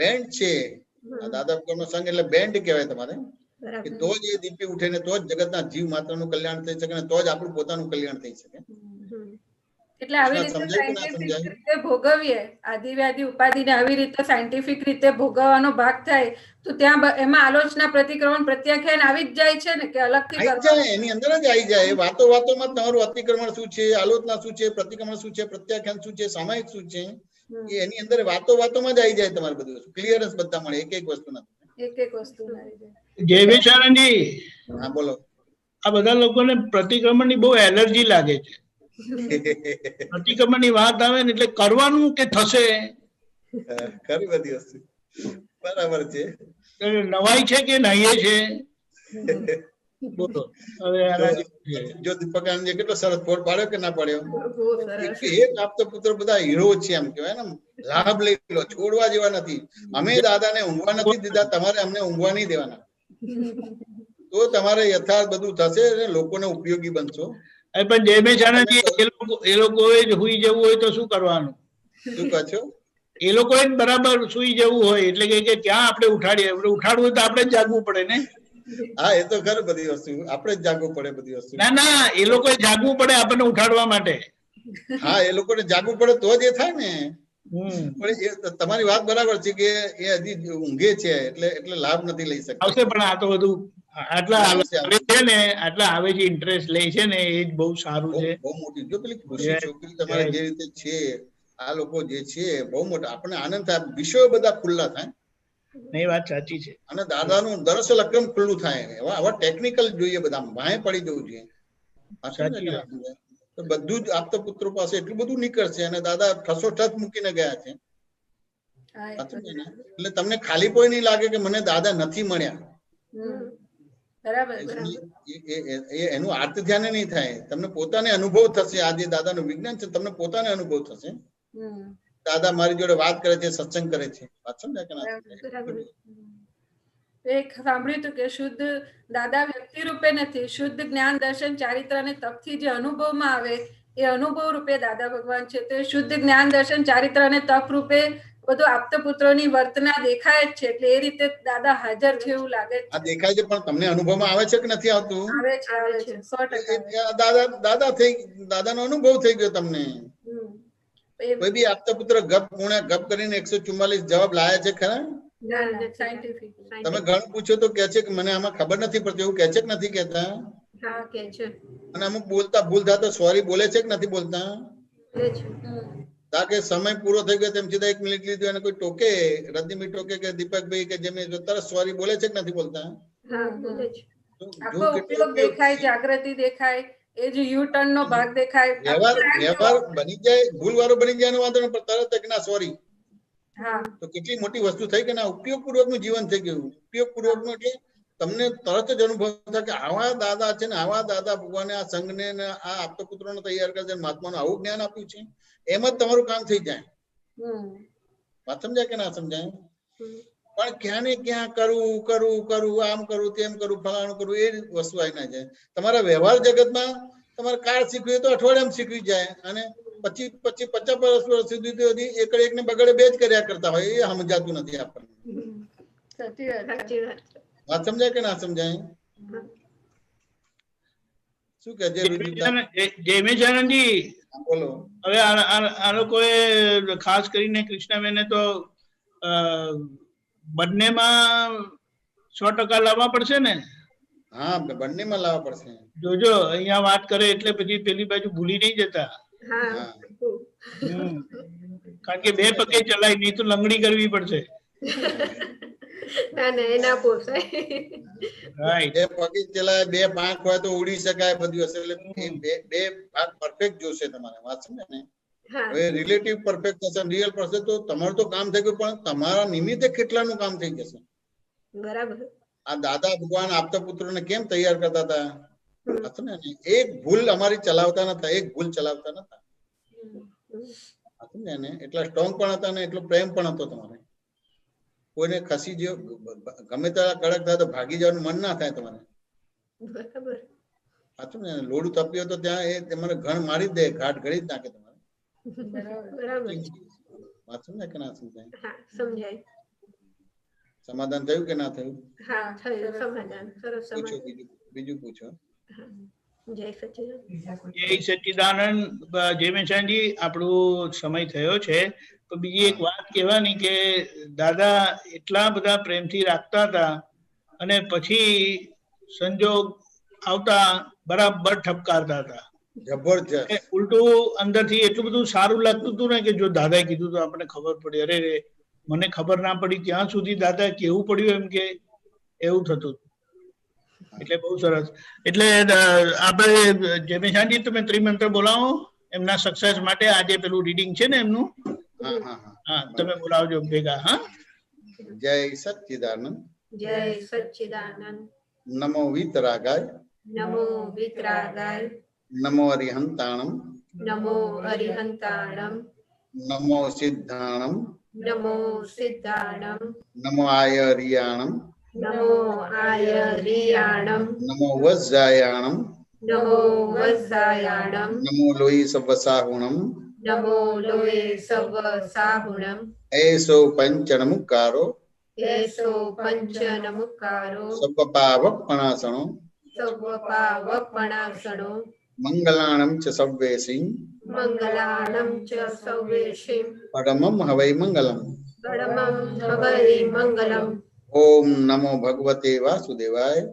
બેન્ડ છે દાદા ભગવાનનો સંઘ, એટલે બેન્ડ કહેવાય તમારે. કે તો જ એ દીપી ઉઠે ને તો જ જગતના જીવ માત્રનું કલ્યાણ થઈ શકે ને તો જ આપણું પોતાનું કલ્યાણ થઈ શકે. એટલે આવી રીતે સાયન્ટિફિક રીતે ભોગવીએ આદિવ્યાધિ ઉપાધિને, આવી રીતે સાયન્ટિફિક રીતે ભોગવવાનો ભાગ થાય તો ત્યાં એમાં આલોચના પ્રતિક્રમણ પ્રત્યાખ્યાન આવી જ જાય છે ને, કે અલગથી એની અંદર જ આવી જાય. વાતો વાતોમાં તમારું અતિક્રમણ શું છે, આલોચના શું છે, પ્રતિક્રમણ શું છે, પ્રત્યાખ્યાન શું છે, સામાયિક શું છે, એ એની અંદર વાતો વાતોમાં જ આવી જાય. તમારે બધી વસ્તુ ક્લિયરન્સ બધા મળે, એક એક વસ્તુ નથી. એક વસ્તુ આવી જાય. જયવેશાનંદજી, હા બોલો. આ બધા લોકોને પ્રતિક્રમણની બહુ એલર્જી લાગે છે. પ્રતિક્રમણની વાત આવે ને એટલે કરવાનું કે થશે, ખરી બધી વસ્તુ બરાબર છે. નવાઈ છે કે નહીં છે? બોલો હવે જો દીપકાનંદજી કેટલો સરસ ફોડ પાડ્યો કે ના પાડ્યો? એક આપતો પુત્ર બધા હીરો છે એમ કહેવાય ને, લાભ લઈ લો, છોડવા જેવા નથી. અમે દાદાને ઊંઘવા નથી દીધા, તમારે અમને ઊંઘવા નહીં દેવાના, તો તમારે યથાર્થ બધું થશે અને લોકોને ઉપયોગી બનશો. પણ જયમેશાનંદજી એ લોકોએ જ સુઈ જવું હોય તો શું કરવાનું? શું કહો છો? એ લોકોએ બરાબર સુઈ જવું હોય એટલે કે ક્યાં આપણે ઉઠાડીએ? ઉઠાડવું હોય તો આપણે જ જાગવું પડે ને. હા એ તો ખરું, બધી વસ્તુ આપણે જ જાગવું પડે. બધી વસ્તુ ના એ લોકોએ જાગવું પડે આપણને ઉઠાડવા માટે. હા એ લોકોને જાગવું પડે તો જ એ થાય ને. પણ તમારી વાત બરાબર છે કે એ હજી ઊંઘે છે એટલે લાભ નથી લઈ શકતા. આવશે પણ આ તો બધું આટલા આવે છે ને, આટલા આવે છે, ઇન્ટરેસ્ટ લે છે ને, એ જ બહુ સારું છે. બહુ મોટી જો પેલી ખુશી છોકરી તમારે જે રીતે છે, આ લોકો જે છે બહુ મોટા, આપણને આનંદ થાય, વિષયો બધા ખુલ્લા થાય. નહીં, વાત સાચી છે. અને દાદાનું દરઅસલ અક્રમ ખુલ્લું થાય. આવા ટેકનિકલ જોઈએ, બધા માહે પડી જવું જોઈએ. તો બધું જ આપતા પુત્રો પાસે એટલું બધું નીકળશે અને દાદા ઠસોઠસ મૂકીને ગયા છે. એટલે તમને ખાલી કોઈ નહીં લાગે કે મને દાદા નથી મળ્યા. એનું આર્ત ધ્યાન નહીં થાય, તમને પોતાને અનુભવ થશે. આજે દાદાનું વિજ્ઞાન છે, તમને પોતાને અનુભવ થશે. દાદા મારી જોડે વાત કરે છે, સત્સંગ કરે છે. વાત સમજ્યા કે ના? એક સાંભળ્યું હતું કે શુદ્ધ દાદા વ્યક્તિ રૂપે નથી, શુદ્ધ જ્ઞાન દર્શન ચારિત્ર અને તપથી જે અનુભવમાં આવે એ અનુભવ રૂપે દાદા ભગવાન છે. તો શુદ્ધ જ્ઞાન દર્શન ચારિત્ર અને તપ રૂપે બધું આપતા પુત્રોની વર્તના દેખાય જ છે. એટલે એ રીતે દાદા હાજર છે એવું લાગે છે. આ દેખાય છે પણ તમને અનુભવમાં આવે છે કે નથી આવતું? આવે છે 100%. દાદાનો અનુભવ થઈ ગયો તમને. કોઈ બી આપતા પુત્ર ગપ કરીને 144 જવાબ લાયા છે ખરા? તમે ઘણું પૂછો તો કે છે કે મને આમાં ખબર નથી પડતી, એવું કે છે કે નથી કેતા? અને અમુક બોલતા ભૂલ થાય તો સોરી બોલે છે કે નથી બોલતા? કે સમય પૂરો થઈ ગયો તેમ સીધા 1 મિનિટ લીધું અને કોઈ ટોકે, રજનીભાઈ ટોકે કે દીપકભાઈ કે જેમ તરત સોરી બોલે છે કે નથી બોલતા? આખો ઉપયોગ દેખાય, જાગૃતિ દેખાય, એ જ યુ ટર્ન નો ભાગ દેખાય. વ્યવહાર બની જાય, ભૂલ વાળો બની જાય વાંધો નહીં, પણ તરત જ ના સોરી. હા, તો કેટલી મોટી વસ્તુ થઈ કે ના ઉપયોગ પૂર્વક નું જીવન થઈ ગયું. ઉપયોગ પૂર્વક નું એટલે તમને તરત જ અનુભવ થાય કે આવા દાદા છે ને આવા દાદા ભગવાને આ સંઘને ને આ આપતા પુત્રોને તૈયાર કરે છે, મહાત્માનું આવું જ્ઞાન આપ્યું છે, એમ જ તમારું કામ થઈ જાય. વાત સમજાય કે ના સમજાય? પણ ક્યાં ને ક્યાં કરવું, આમ કરવું, તેમ કરવું, ફલાણું કરવું, એ વસ્તુ આવી ના જાય. તમારા વ્યવહાર જગતમાં તમારે કાર શીખવી તો અઠવાડિયામાં શીખવી જાય, અને 50 વર્ષ સુધી એક ને બગડે બે જ કર્યા કરતા હોય, એ સમજાતું નથી આપણને. વાત સમજાય કે ના સમજાય? શું કે જયમેશાનંદજી? બોલો. હવે આ લોકોએ ખાસ કરીને કૃષ્ણાબેને તો બંનેમાં 100% લાવવા પડશે ને? હા, બંનેમાં લાવવા પડશે. જોજો અહીંયા વાત કરે એટલે પછી પેલી બાજુ ભૂલી નહીં જતા. કારણ કે 2 પગે ચલાય, નહીં તો લંગડી કરવી પડશે. ના ના, એ ના પોસાય. રાઈટ. 2 પગે ચલાય, 2 પાંખ હોય તો ઉડી શકાય બધું હશે. એટલે 2 ભાગ પરફેક્ટ જોશે તમારે. વાત સમજે ને? હવે રિલેટિવ પરફેક્શન, રિયલ પરફેક્ટ તો તમારું તો કામ થઈ ગયું, પણ તમારા નિમિત્તે કેટલાનું કામ થઈ જશે. બરાબર. આ દાદા ભગવાન આપતા પુત્રોને કેમ તૈયાર કરતા હતા? એક ભૂલ અમારી ચલાવતા નતા, એક ભૂલ ચલાવતા નતા. ને એટલા સ્ટ્રોંગ પણ હતા ને એટલો પ્રેમ પણ હતો તમારે. કોઈને ખસી જો ગમે ત્યાં કડક થાય તો ભાગી જવાનું મન ના થાય તમારે. બરાબર. સાચું ને? લોડું તપ્યો તો ત્યાં એ તમારે ઘણ મારી દે, ઘાટ ઘડી જ નાખે તમારે. બરાબર. વાત સમજાય કે ના સમજાય? હા, સમજાય. સમાધાન થયું કે ના થયું? હા, થયું સમાધાન. સરસ સમાધાન. બીજું પૂછો. જય સચ્ચિદાનંદ. જય સચ્ચિદાનંદ. જયમેશાનજી, આપણો સમય થયો છે, તો બીજી એક વાત કહેવાની કે દાદા એટલા બધા પ્રેમથી રાખતા હતા, અને પછી સંજોગ આવતા બરાબર ઠપકારતા હતા. જબરજસ્ત. ઉલટું અંદરથી એટલું બધું સારું લાગતું હતું ને કે જો દાદાએ કીધું તો આપણને ખબર પડી, અરે રે મને ખબર ના પડી ત્યાં સુધી દાદા કેવું પડ્યું, એમ કે એવું થતું. એટલે બહુ સરસ. એટલે આપણે જયમેશાનજી, તમે ત્રિમંત્ર બોલાવો એમના સક્સેસ માટે. આજે પેલું રીડિંગ છે ને એમનું. હા, તમે બોલાવજો ભેગા. હા. જય સચ્ચિદાનંદ. જય સચ્ચિદાનંદ. નમો વિતરાગાય. નમો વિતરાગાય. નમો અરિહંતાણમ. નમો અરિહંતાણમ. નમો સિદ્ધાણમ. નમો સિદ્ધાણમ. નમો આયરિયાણમ. નમો આયરિયાણમ. નમો વજ્જાયાણમ. નમો વજ્જાયાણમ. નમો લોહી સવસાહુણમ. નમો લોહે સવ સાહુણમ. એસો પંચનમુકારો. એસો પંચનમુકારો. સબ્બપાવપણાસણો. સવ્વપાવપણાસણો. મંગલાણમ ચ સવ્વેસિં. મંગલાણમ ચ સવ્વેશિં. પરમમ હવૈ મંગલમ. પરમં હવૈ મંગલમ. ઓમ નમો ભગવતે વાસુદેવાય.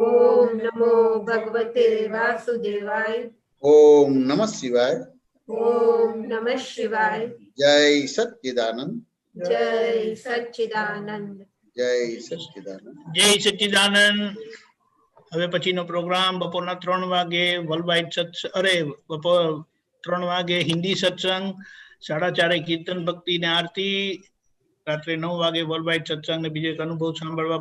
ઓમ નમો ભગવતે વાસુદેવાય. ઓમ નમઃ શિવાય. ઓમ નમઃ શિવાય. જય સચ્ચિદાનંદ. જય સચ્ચિદાનંદ. જય સચ્ચિદાનંદ. જય સચ્ચિદાનંદ. હવે પછીનો પ્રોગ્રામ બપોરના 3 વાગે વર્લ્ડ વાઇડ બપોર 3 વાગે હિન્દી સત્સંગ, 4:30 કીર્તન ભક્તિ ને આરતી, રાત્રે 9 વાગે વર્લ્ડ વાઇડ સત્સંગ ને બીજો એક અનુભવ સાંભળવા